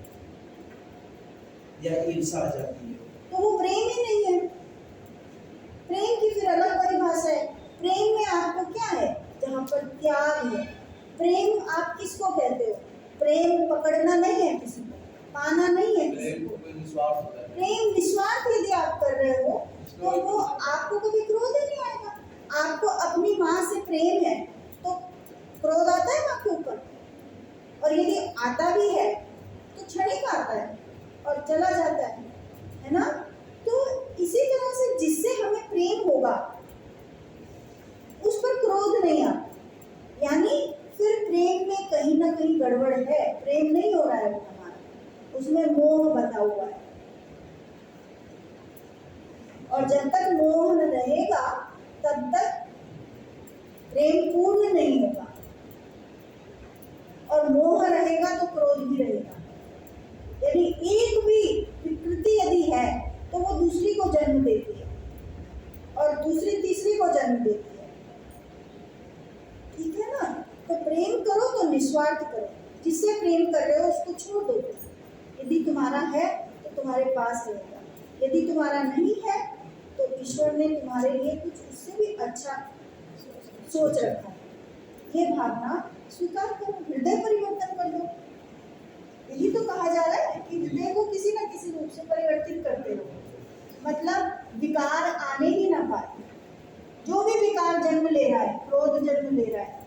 या ईर्ष्या आ जाती है, तो वो प्रेम ही नहीं है। प्रेम की फिर अलग परिभाषा है। प्रेम में आपको क्या है? जहाँ पर त्याग है। प्रेम आप किसको कहते हो? प्रेम पकड़ना नहीं है किसी को, पाना नहीं है किसी प्रेम को। कोई निस्वार्थ होता है। प्रेम निस्वार्थ यदि आप कर रहे हो तो वो आपको कभी क्रोध ही नहीं आएगा। आपको अपनी माँ से प्रेम है तो क्रोध आता है माँ के ऊपर, और यदि आता भी है तो क्षणिक आता है और चला जाता है ना? तो इसी तरह से जिससे हमें प्रेम होगा उस पर क्रोध नहीं आता, यानी फिर प्रेम में कहीं ना कहीं गड़बड़ है। प्रेम नहीं हो रहा है वो हमारा, उसमें मोह बना हुआ है। और जब तक मोह न रहेगा तब तक प्रेम पूर्ण नहीं होगा, और मोह रहेगा तो क्रोध भी रहेगा। यदि एक भी विकृति यदि है तो वो दूसरी को जन्म देती है और दूसरी तीसरी को जन्म देती है। ठीक है ना? तो प्रेम करो तो निस्वार्थ करो। जिससे प्रेम कर रहे हो उसको छोड़ दो। यदि तुम्हारा है तो तुम्हारे पास रहेगा, यदि तुम्हारा नहीं है तो ईश्वर ने तुम्हारे लिए कुछ उससे भी अच्छा सोच रखा है। ये भावना स्वीकार करो, हृदय परिवर्तन कर दो। यही तो कहा जा रहा है कि हृदय को किसी न किसी रूप से परिवर्तित करते रहो, मतलब विकार आने ही ना पाए। जो भी विकार जन्म ले रहा है, क्रोध जन्म ले रहा है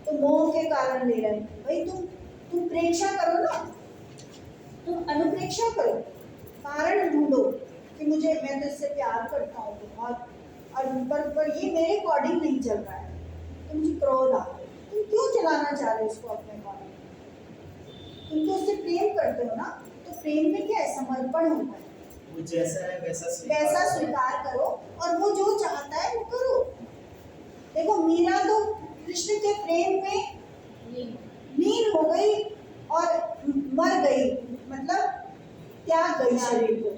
तो मोह के कारण ले रहा है। भाई तुम प्रेक्षा करो ना, तुम अनुप्रेक्षा करो, कारण ढूंढो कि मैं तो इससे प्यार करता हूँ बहुत, और पर ये मेरे अकॉर्डिंग नहीं चल रहा है तो मुझे क्रोध आ गया। तुम क्यों चलाना चाह रहे हो उसको अपने अकॉर्डिंग? तुम तो उससे प्रेम करते हो ना। तो प्रेम में क्या है? समर्पण होता है। वो जैसा है वैसा स्वीकार करो और वो जो चाहता है वो करो। देखो मीरा तो कृष्ण के प्रेम में लीन हो गई और मर गई, मतलब त्याग गई शरीर को,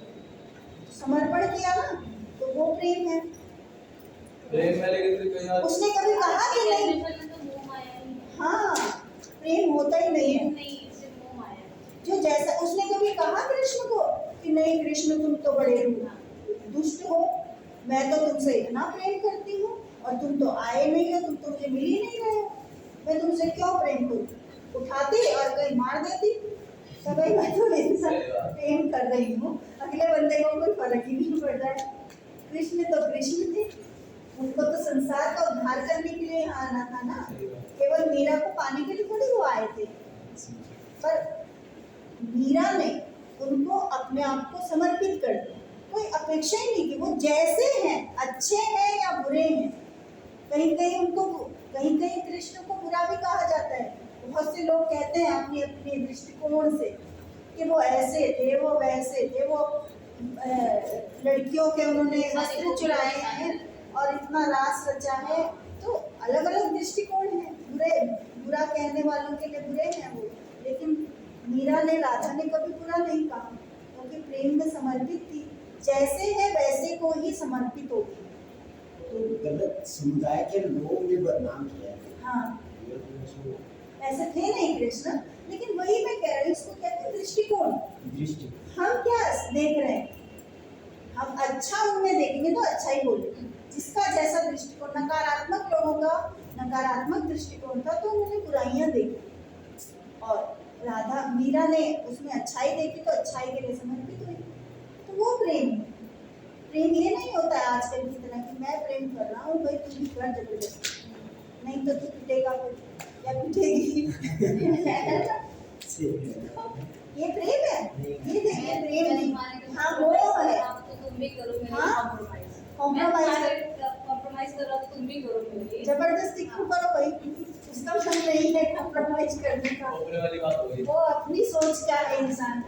समर्पण किया ना, तो वो प्रेम है। प्रेम में लेकिन कहीं और उसने कभी कहा कि नहीं? हाँ, प्रेम होता ही नहीं है। जो जैसा उसने कभी कहा कृष्ण को कि नहीं कृष्ण तुम तो बड़े दुष्ट हो, मैं तो तुमसे इतना प्रेम करती हूँ और तुम तो आए नहीं हो, तुम तो मुझे मिल ही नहीं रहे हो, मैं तुमसे क्यों प्रेम करूँ? उठाती और कहीं मार देती। तो भाई मैं तो इतना प्रेम कर रही हूँ, अगले बंदे को कोई फर्क ही नहीं पड़ रहा है। कृष्ण तो कृष्ण थे, उनको तो संसार का उद्धार करने के लिए यहाँ आना था ना, केवल मीरा को पाने के लिए थोड़ी वो आए थे। पर मीरा ने उनको अपने आप को समर्पित कर दिया, कोई अपेक्षा ही नहीं कि वो जैसे हैं, अच्छे हैं या बुरे हैं। कहीं कहीं कृष्ण को बुरा भी कहा जाता है। बहुत से लोग कहते हैं अपनी अपनी दृष्टिकोण से कि वो ऐसे थे, वो वैसे थे, वो लड़कियों के उन्होंने वस्त्र चुराए हैं और इतना रास रचा है। तो अलग अलग दृष्टिकोण है, बुरा कहने वालों के लिए बुरे हैं वो। लेकिन मीरा ने, राधा ने कभी बुरा नहीं कहा, क्योंकि प्रेम में समर्पित थी। जैसे है वैसे को ही समर्पित होगी। तो गलत समुदाय के लोग ने बदनाम किया है। हाँ, ऐसे थे नहीं कृष्ण, लेकिन वही मैं कह रही हूँ, इसको कहते हैं दृष्टिकोण। हम क्या देख रहे हैं? हम अच्छा उनमें देखेंगे तो अच्छा ही बोलेंगे। जिसका जैसा दृष्टिकोण, नकारात्मक लोगों का नकारात्मक दृष्टिकोण था तो उन्होंने बुराइयां देखी और राधा मीरा ने उसमें अच्छाई देखी तो अच्छाई के लिए समर्पित हुई, तो वो प्रेम है। प्रेम ये नहीं होता है आजकल की तरह कि मैं प्रेम कर रहा हूँ भाई तू भी कर जबरदस्ती, नहीं तो तू पिटेगा फिर या पिटेगी ये प्रेम है, ये देखिए प्रेम नहीं, हाँ वो है, तो तुम भी करो मेरे हाँ, कॉम्प्रोमाइज कॉम्प्रोमाइज कर रहा तो तुम भी करो मेरे लिए। जबरदस्ती क्यों करो भाई, उसका मन नहीं है कॉम्प्रोमाइज करने का, ऊपर वाली बात हो गई। वो अपनी सोच का है इंसान,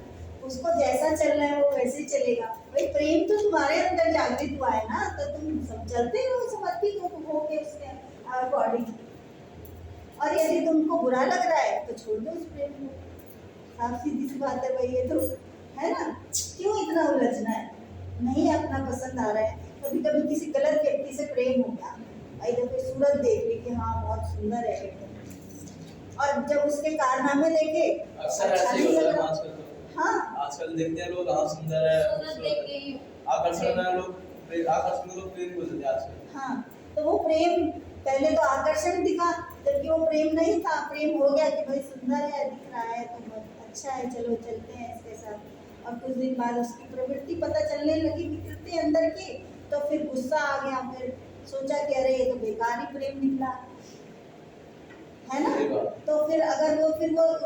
उसको जैसा चलना है वो वैसे चलेगा। भाई प्रेम तो तुम्हारे अंदर जागृत हुआ है ना, तो तुम सब चलते हो समर्पित हो के उसके अकॉर्डिंग। और यदि तुमको बुरा लग रहा है तो छोड़ दो उस प्रेम को, साफ सीधी सी बात है भाई, ये तो है ना, क्यों इतना उलझना है, नहीं अपना पसंद आ रहा है। कभी कभी किसी गलत व्यक्ति से प्रेम हो गया, भाई देखो सूरत देख ली कि हाँ बहुत सुंदर है एकदम, और जब उसके कारनामे देखे अक्सर अच्छा ऐसे ही नहीं होता है लगा। आजकल तो। हाँ आजकल देखते हैं लोग, हाँ सुंदर है, सूरत देख के ही आकर्षण में लोग, आकर्षण में लोग प्रेम हो जाते हैं आजकल। हाँ, तो वो प्रेम पहले तो आकर्षण दिखा, जबकि वो प्रेम नहीं था, प्रेम हो गया कि भाई सुंदर है, दिख रहा है तो बहुत अच्छा है, चलो चलते हैं इसके साथ। और कुछ दिन बाद उसकी प्रवृत्ति पता चलने लगी विकृति अंदर की, तो फिर गुस्सा आ गया, फिर सोचा कि अरे ये तो बेकार ही प्रेम निकला, है ना। तो फिर अगर वो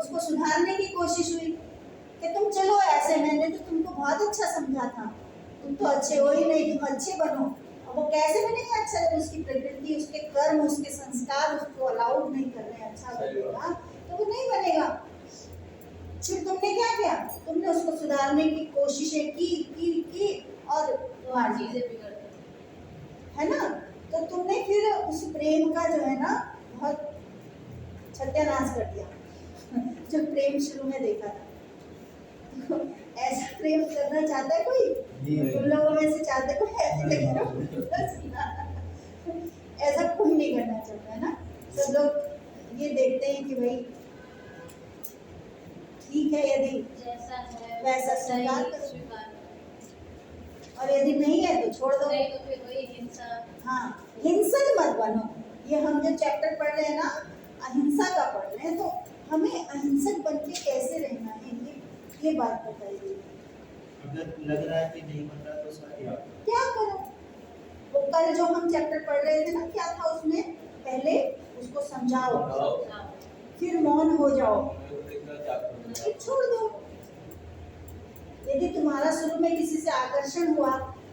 उसको सुधारने की कोशिश हुई कि तुम चलो ऐसे, मैंने तो तुमको बहुत अच्छा समझा था, तुम तो अच्छे हो ही नहीं, तुम अच्छे बनो। अब वो कैसे बनेगा अच्छा जब उसकी प्रकृति, उसके कर्म, उसके संस्कार उसको अलाउड नहीं कर रहे हैं अच्छा बनेगा, तो वो नहीं बनेगा। फिर तुमने क्या किया, तुमने उसको सुधारने की कोशिशें की और और चीजें बिगड़ गई। है ना, तो तुमने फिर उस प्रेम का जो है ना बहुत सत्यानाश कर दिया जो प्रेम शुरू में देखा था। तो ऐसा प्रेम करना चाहता है कोई, तुम लोगों में से चाहते कोई ऐसे ऐसा कोई नहीं करना चाहता है ना, सब लोग ये देखते हैं कि भाई ठीक है, यदि जैसा है वैसा ही स्वीकार करो। स्वीकार और यदि नहीं है तो छोड़ दो। नहीं तो फिर वही हिंसा। हाँ, हिंसक मत बनो। ये हम जो चैप्टर पढ़ रहे हैं ना, अहिंसा का पढ़ रहे हैं, तो हमें अहिंसक बन के कैसे रहना है, ये बात बताइए। अगर लग रहा है कि नहीं बन रहा तो उसका क्या करो, वो कल जो हम चैप्टर पढ़ रहे थे ना, क्या था उसमें, पहले उसको समझाओ, फिर मौन हो जाओ, फिर छोड़ दो। यदि तुम्हारा शुरू में किसी से आकर्षण हुआ,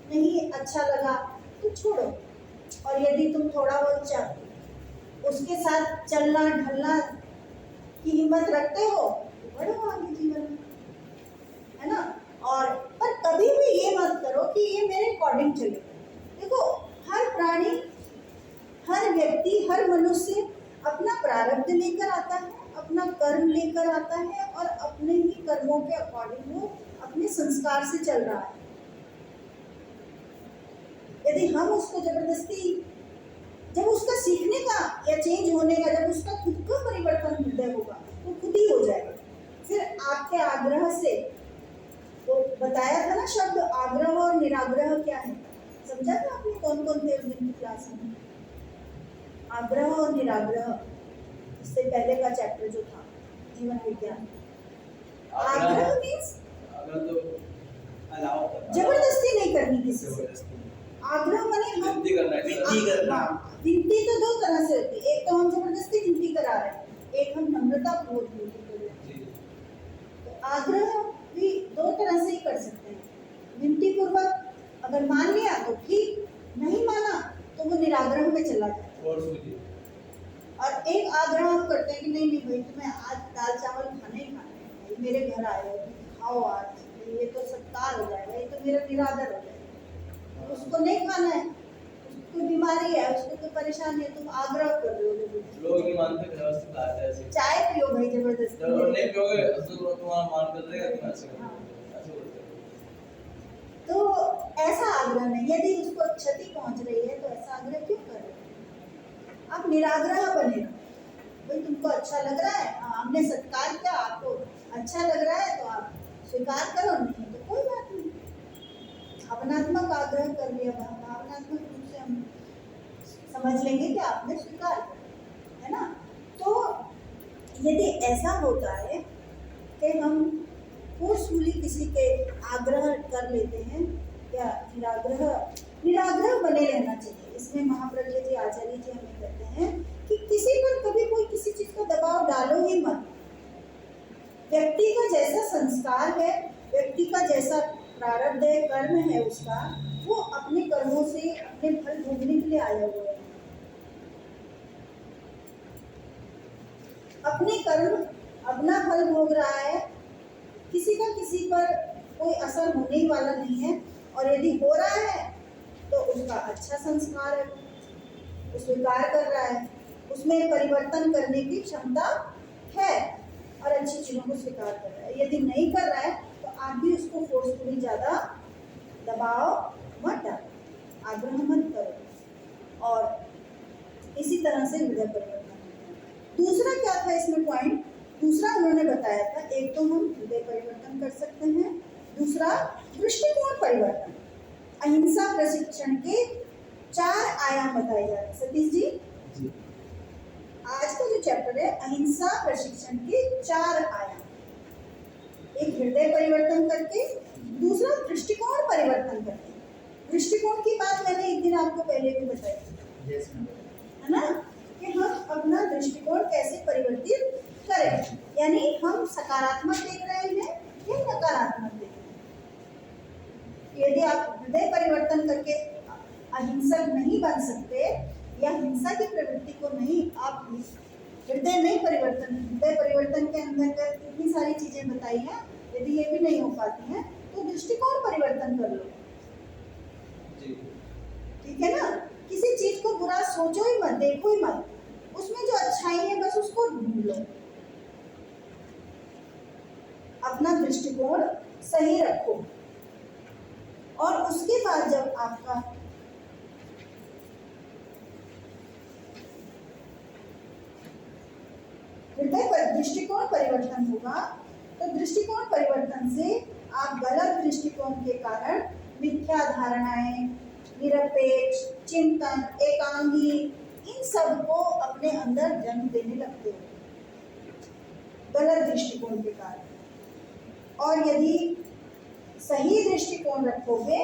नहीं अच्छा लगा, तो छोड़ो। और यदि तुम थोड़ा बहुत उसके साथ चलना ढलना की हिम्मत रखते हो तो बढ़ो आगे जीवन में, है ना। और पर कभी भी ये मत करो कि ये मेरे अकॉर्डिंग चले। देखो, हर प्राणी, हर व्यक्ति, हर मनुष्य अपना प्रारब्ध लेकर आता है, अपना कर्म लेकर आता है, और अपने ही कर्मों के अकॉर्डिंग वो अपने संस्कार से चल रहा है। यदि हम उसको जबरदस्ती, जब उसका सीखने का या चेंज होने का, जब उसका खुद का परिवर्तन हृदय होगा, वो खुद ही हो जाएगा। फिर आपके आग्रह से, वो बताया था ना शब्द आग्रह और निराग्रह क्या है, समझा था आपने, कौन कौन थे उस दिन की क्लास में। आग्रह और निराग्रह, इससे पहले का चैप्टर जो था जीवन विज्ञान। आग्रह मीन्स जबरदस्ती नहीं करनी किसी से। आग्रह माने हम विनती करना है, विनती करना। विनती तो दो तरह से होती है, एक तो हम जबरदस्ती विनती करा रहे हैं, एक हम नम्रता पूर्वक विनती कर रहे हैं। तो आग्रह भी दो तरह से ही कर सकते हैं, विनती पूर्वक, अगर मान लिया तो ठीक, नहीं माना तो वो निराग्रह में चला जाए। और एक आग्रह हम करते हैं कि नहीं नहीं भाई तुम्हें आज दाल चावल खाने ही खाने हैं, भाई मेरे घर आए हो, खाओ आज, ये तो सत्कार हो जाएगा, ये तो मेरा निरादर हो जाएगा। उसको नहीं खाना है, उसको बीमारी है, उसको कोई परेशानी है, तुम आग्रह कर रहे हो जबरदस्ती। लोग नहीं मानते, व्यवस्थित बात है ऐसे। चाय पियो भाई जबरदस्ती, जब नहीं पियोगे तो तुम्हारा मान कर देगा, तुम ऐसे करोगे, ऐसे बोलते हैं। तो ऐसा आग्रह नहीं, यदि उसको क्षति पहुंच रही है तो ऐसा आग्रह क्यों कर रहे हो। आप निराग्रह बने, भाई तुमको अच्छा लग रहा है, हमने सत्कार किया, आपको अच्छा लग रहा है तो आप स्वीकार करो, नहीं तो कोई बात नहीं। भावनात्मक आग्रह कर लिया, भावनात्मक रूप से हम समझ लेंगे कि आपने स्वीकार किया, है ना। तो यदि ऐसा होता है कि हम फोर्सफुली किसी के आग्रह कर लेते हैं या निराग्रह बने रहना चाहिए। इसमें महाप्रज्ञ जी आचार्य जी हमें कहते हैं कि किसी पर कभी कोई किसी चीज का दबाव डालो ही मत। व्यक्ति का जैसा संस्कार है, व्यक्ति का जैसा प्रारब्ध है, कर्म है उसका, वो अपने कर्मों से अपने फल भोगने के लिए आया हुआ है। अपने कर्म अपना फल भोग रहा है, किसी का किसी पर कोई असर होने ही वाला नहीं है। और यदि हो रहा है तो उसका अच्छा संस्कार है, वो स्वीकार कर रहा है, उसमें परिवर्तन करने की क्षमता है और अच्छी चीजों को स्वीकार कर रहा है। यदि नहीं कर रहा है तो आप भी उसको फोर्सफुली ज्यादा दबाव मत डालो, आग्रह मत करो। और इसी तरह से हृदय परिवर्तन। दूसरा क्या था इसमें पॉइंट? दूसरा उन्होंने बताया था, एक तो हम हृदय परिवर्तन कर सकते हैं, दूसरा दृष्टिकोण परिवर्तन। अहिंसा प्रशिक्षण के 4 आयाम बताए जा रहे हैं। सतीश जी, आज का जो चैप्टर है अहिंसा प्रशिक्षण के 4 आयाम, एक हृदय परिवर्तन करके, दूसरा दृष्टिकोण परिवर्तन करके। दृष्टिकोण की बात मैंने एक दिन आपको पहले भी बताई थी, है ना, कि हम अपना दृष्टिकोण कैसे परिवर्तित करें, यानी हम सकारात्मक देख रहे हैं या नकारात्मक देख रहे हैं। यदि आप हृदय परिवर्तन करके अहिंसक नहीं बन सकते या हिंसा की प्रवृत्ति को नहीं, आप हृदय परिवर्तन के अंदर इतनी सारी चीजें बताई हैं, यदि ये भी नहीं हो पाती हैं तो दृष्टिकोण परिवर्तन कर लो। ठीक है ना, किसी चीज को बुरा सोचो ही मत, देखो ही मत, उसमें जो अच्छाई है बस उसको ढूंढ लो, अपना दृष्टिकोण सही रखो। और उसके बाद जब आपका हृदय पर दृष्टिकोण परिवर्तन होगा तो दृष्टिकोण परिवर्तन से आप गलत दृष्टिकोण के कारण मिथ्या धारणाएं, निरपेक्ष चिंतन, एकांगी, इन सब को अपने अंदर जन्म देने लगते हो गलत दृष्टिकोण के कारण। और यदि सही दृष्टिकोण रखोगे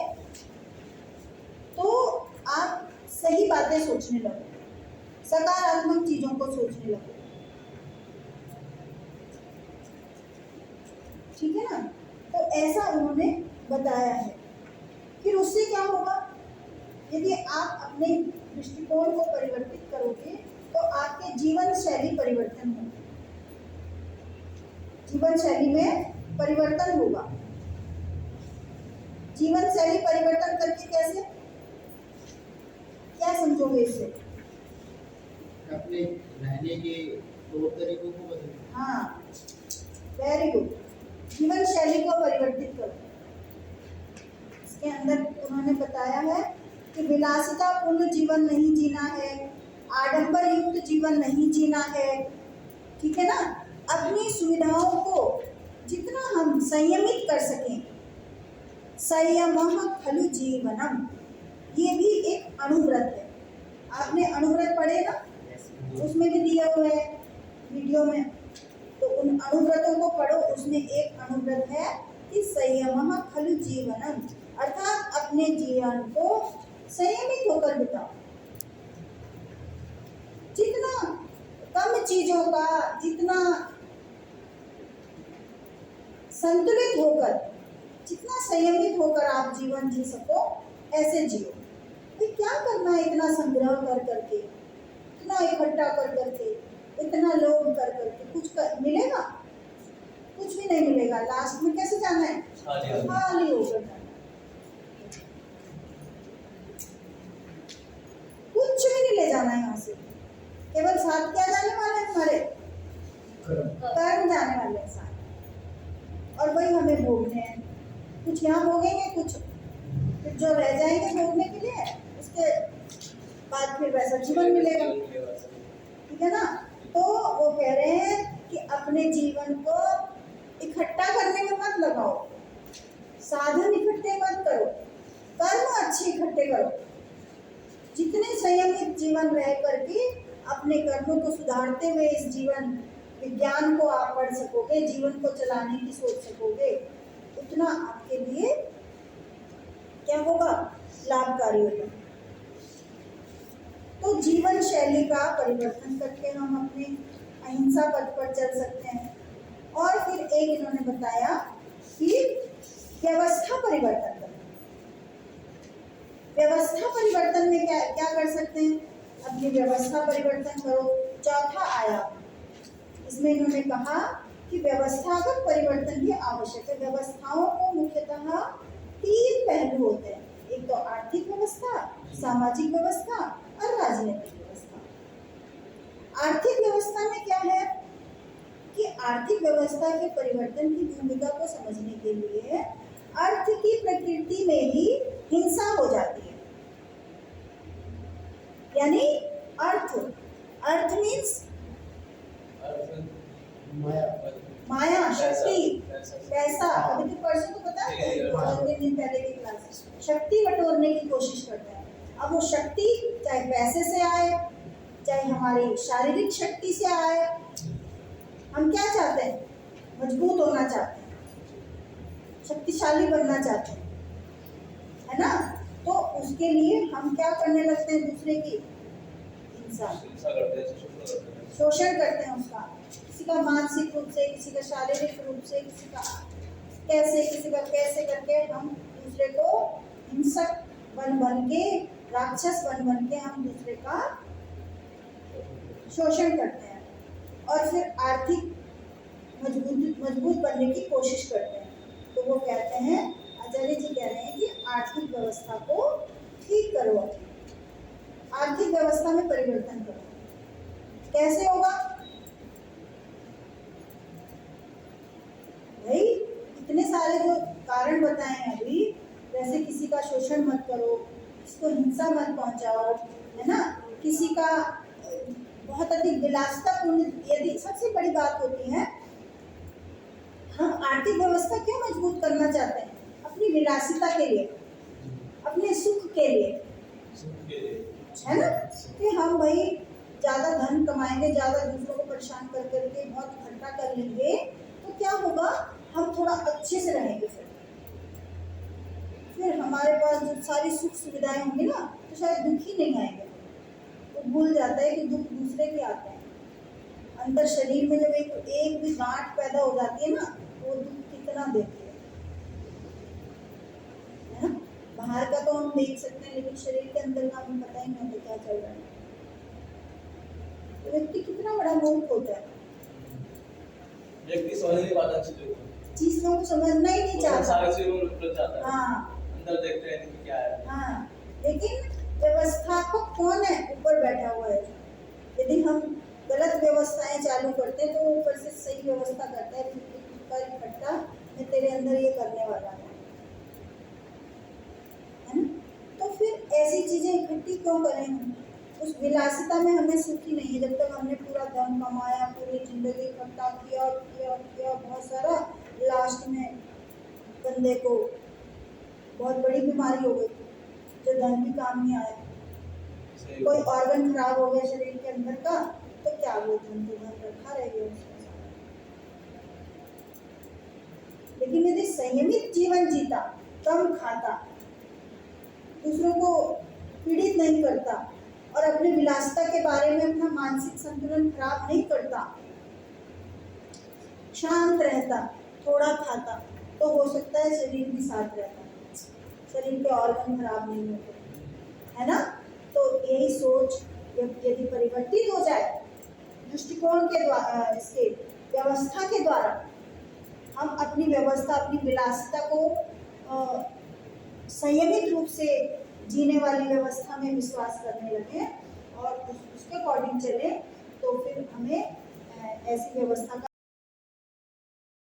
तो आप सही बातें सोचने लगोगे, सकारात्मक चीजों को सोचने लगोगे। ठीक है ना, तो ऐसा उन्होंने बताया है। फिर उससे क्या होगा? यदि आप अपने दृष्टिकोण को परिवर्तित करोगे तो आपके जीवन शैली परिवर्तन होगी, जीवन शैली में परिवर्तन होगा। जीवन शैली परिवर्तन करके कैसे, क्या समझोगे इससे? अपने रहने के तौर तरीकों को बदलना। हाँ, वेरी गुड। जीवन शैली को परिवर्तित करो। इसके अंदर उन्होंने बताया है कि विलासिता पूर्ण जीवन नहीं जीना है, आडंबर युक्त जीवन नहीं जीना है। ठीक है ना, अपनी सुविधाओं को जितना हम संयमित कर सकें, संयमः खलु जीवनम, ये भी एक अणुव्रत है। आपने अणुव्रत पढ़े ना, उसमें भी दिया हुआ है वीडियो में, तो उन अणुव्रतों को पढ़ो। उसमें एक अणुव्रत है कि संयमः खलु जीवनम, अर्थात अपने जीवन को संयमित होकर बिताओ। जितना कम चीजों का, जितना संतुलित होकर, जितना संयमित होकर आप जीवन जी सको ऐसे जियो। तो क्या करना है इतना संग्रह कर करके, इतना इकट्ठा कर करके, इतना लोभ कर करके, मिलेगा? कुछ भी नहीं मिलेगा। लास्ट में कैसे जाना है? खाली होकर जाना। कुछ भी नहीं ले जाना है यहाँ से, केवल साथ क्या जाने वाले हैं? हमारे कर्म जाने वाले हैं साथ, और वही हमें भोगने हैं। कुछ यहाँ भोगेंगे, कुछ फिर जो रह जाएंगे भोगने के लिए, उसके बाद फिर वैसा जीवन मिलेगा। ठीक है ना, तो वो कह रहे हैं कि अपने जीवन को इकट्ठा करने में मत लगाओ, साधन इकट्ठे मत करो, कर्म अच्छे इकट्ठे करो। जितने संयमित जीवन रह करके अपने कर्मों को सुधारते हुए इस जीवन विज्ञान को आप पढ़ सकोगे, जीवन को चलाने की सोच सकोगे, उतना आपके लिए क्या होगा, लाभकारी होगा। तो जीवन शैली का परिवर्तन करके हम अपने अहिंसा पथ पर चल सकते हैं। और फिर एक इन्होंने बताया कि व्यवस्था परिवर्तन करें। व्यवस्था परिवर्तन में क्या क्या कर सकते हैं, अपनी व्यवस्था परिवर्तन करो। चौथा आया, इसमें इन्होंने कहा कि व्यवस्थागत परिवर्तन भी आवश्यक है। व्यवस्थाओं को मुख्यतः 3 पहलू होते हैं, एक तो आर्थिक व्यवस्था, सामाजिक व्यवस्था और राजनीतिक व्यवस्था। आर्थिक व्यवस्था में क्या है कि आर्थिक व्यवस्था के परिवर्तन की भूमिका को समझने के लिए अर्थ की प्रकृति में ही हिंसा हो जाती है। यानी अर्थ मीन्स माया, शक्ति, पैसा। अभी तो परसों तो पता है, 2-3 दिन पहले की क्लास, शक्ति बटोरने की कोशिश करते हैं। अब वो शक्ति चाहे पैसे से आए, चाहे हमारी शारीरिक शक्ति से आए, हम क्या चाहते हैं, मजबूत होना चाहते हैं, शक्तिशाली बनना चाहते हैं, है ना। तो उसके लिए हम क्या करने लगते हैं, दूसरे की हिंसा, शोषण करते हैं उसका, किसी का मानसिक रूप से, किसी का शारीरिक रूप से, किसी का कैसे करके हम दूसरे को हिंसक बन के, राक्षस बन के हम दूसरे का शोषण करते हैं। और फिर आर्थिक मजबूत बनने की कोशिश करते हैं। तो वो कहते हैं, आचार्य जी कह रहे हैं कि आर्थिक व्यवस्था को ठीक करो, आर्थिक व्यवस्था में परिवर्तन करो। कैसे होगा भाई, इतने सारे जो कारण बताए हैं अभी, जैसे किसी का शोषण मत करो, किसी को हिंसा मत पहुंचाओ, है ना, किसी का बहुत अधिक विलासितापूर्ण, यदि सबसे बड़ी बात होती है, हम आर्थिक व्यवस्था क्यों मजबूत करना चाहते हैं, अपनी विलासिता के लिए, अपने सुख के लिए, है ना, कि हम भाई ज्यादा धन कमाएंगे, ज्यादा दूसरों को परेशान कर करके बहुत इकट्ठा कर लेंगे, तो क्या होगा, हम थोड़ा अच्छे से रहेंगे, फिर हमारे पास जो सारी सुख सुविधाएं होंगी ना, तो शायद दुख ही नहीं आएंगे। तो भूल जाता है कि दुख दूसरे के आते हैं। अंदर शरीर में जब एक भी गांठ पैदा हो जाती है ना, तो वो दुख कितना देती है ना। बाहर का तो हम देख सकते हैं, लेकिन शरीर के अंदर का हमें पता ही नहीं होता क्या चल रहा है। तो व्यक्ति कितना बड़ा मूर्ख होता है, व्यक्ति समझ नहीं पाता चीजों को समझना ही नहीं चाहता, सारे चीजों में उलझ जाता है। हाँ, अंदर देखते हैं कि क्या है। हाँ, लेकिन व्यवस्थापक कौन है, ऊपर बैठा हुआ है। यदि हम गलत व्यवस्थाएं चालू करते हैं, तो ऊपर से सही व्यवस्था करता है, इकट्ठा मैं तेरे अंदर ये करने वाला है ना। तो फिर ऐसी चीजें इकट्ठी क्यों करें हम, उस विलासिता में हमें सुख ही नहीं है। जब तक हमने पूरा धन कमाया, पूरी जिंदगी इकट्ठा किया बहुत सारा, लास्ट में बंदे को बहुत बड़ी बीमारी हो गई, जो धन भी काम नहीं आया, कोई ऑर्गन खराब हो गया शरीर के अंदर का, तो क्या वो धन तो धन रखा रह गया उसके साथ। लेकिन यदि संयमित जीवन जीता, कम खाता, दूसरों को पीड़ित नहीं करता और अपनी विलासिता के बारे में अपना मानसिक संतुलन खराब नहीं करता, शांत रहता, थोड़ा खाता, तो हो सकता है शरीर भी साथ रहता, शरीर के ऑर्गन खराब नहीं होते, है ना। तो यही सोच यदि परिवर्तित हो जाए दृष्टिकोण के द्वारा, इसके व्यवस्था के द्वारा, हम अपनी व्यवस्था, अपनी विलासिता को संयमित रूप से जीने वाली व्यवस्था में विश्वास करने लगे और उसके अकॉर्डिंग चले, तो फिर हमें ऐसी व्यवस्था का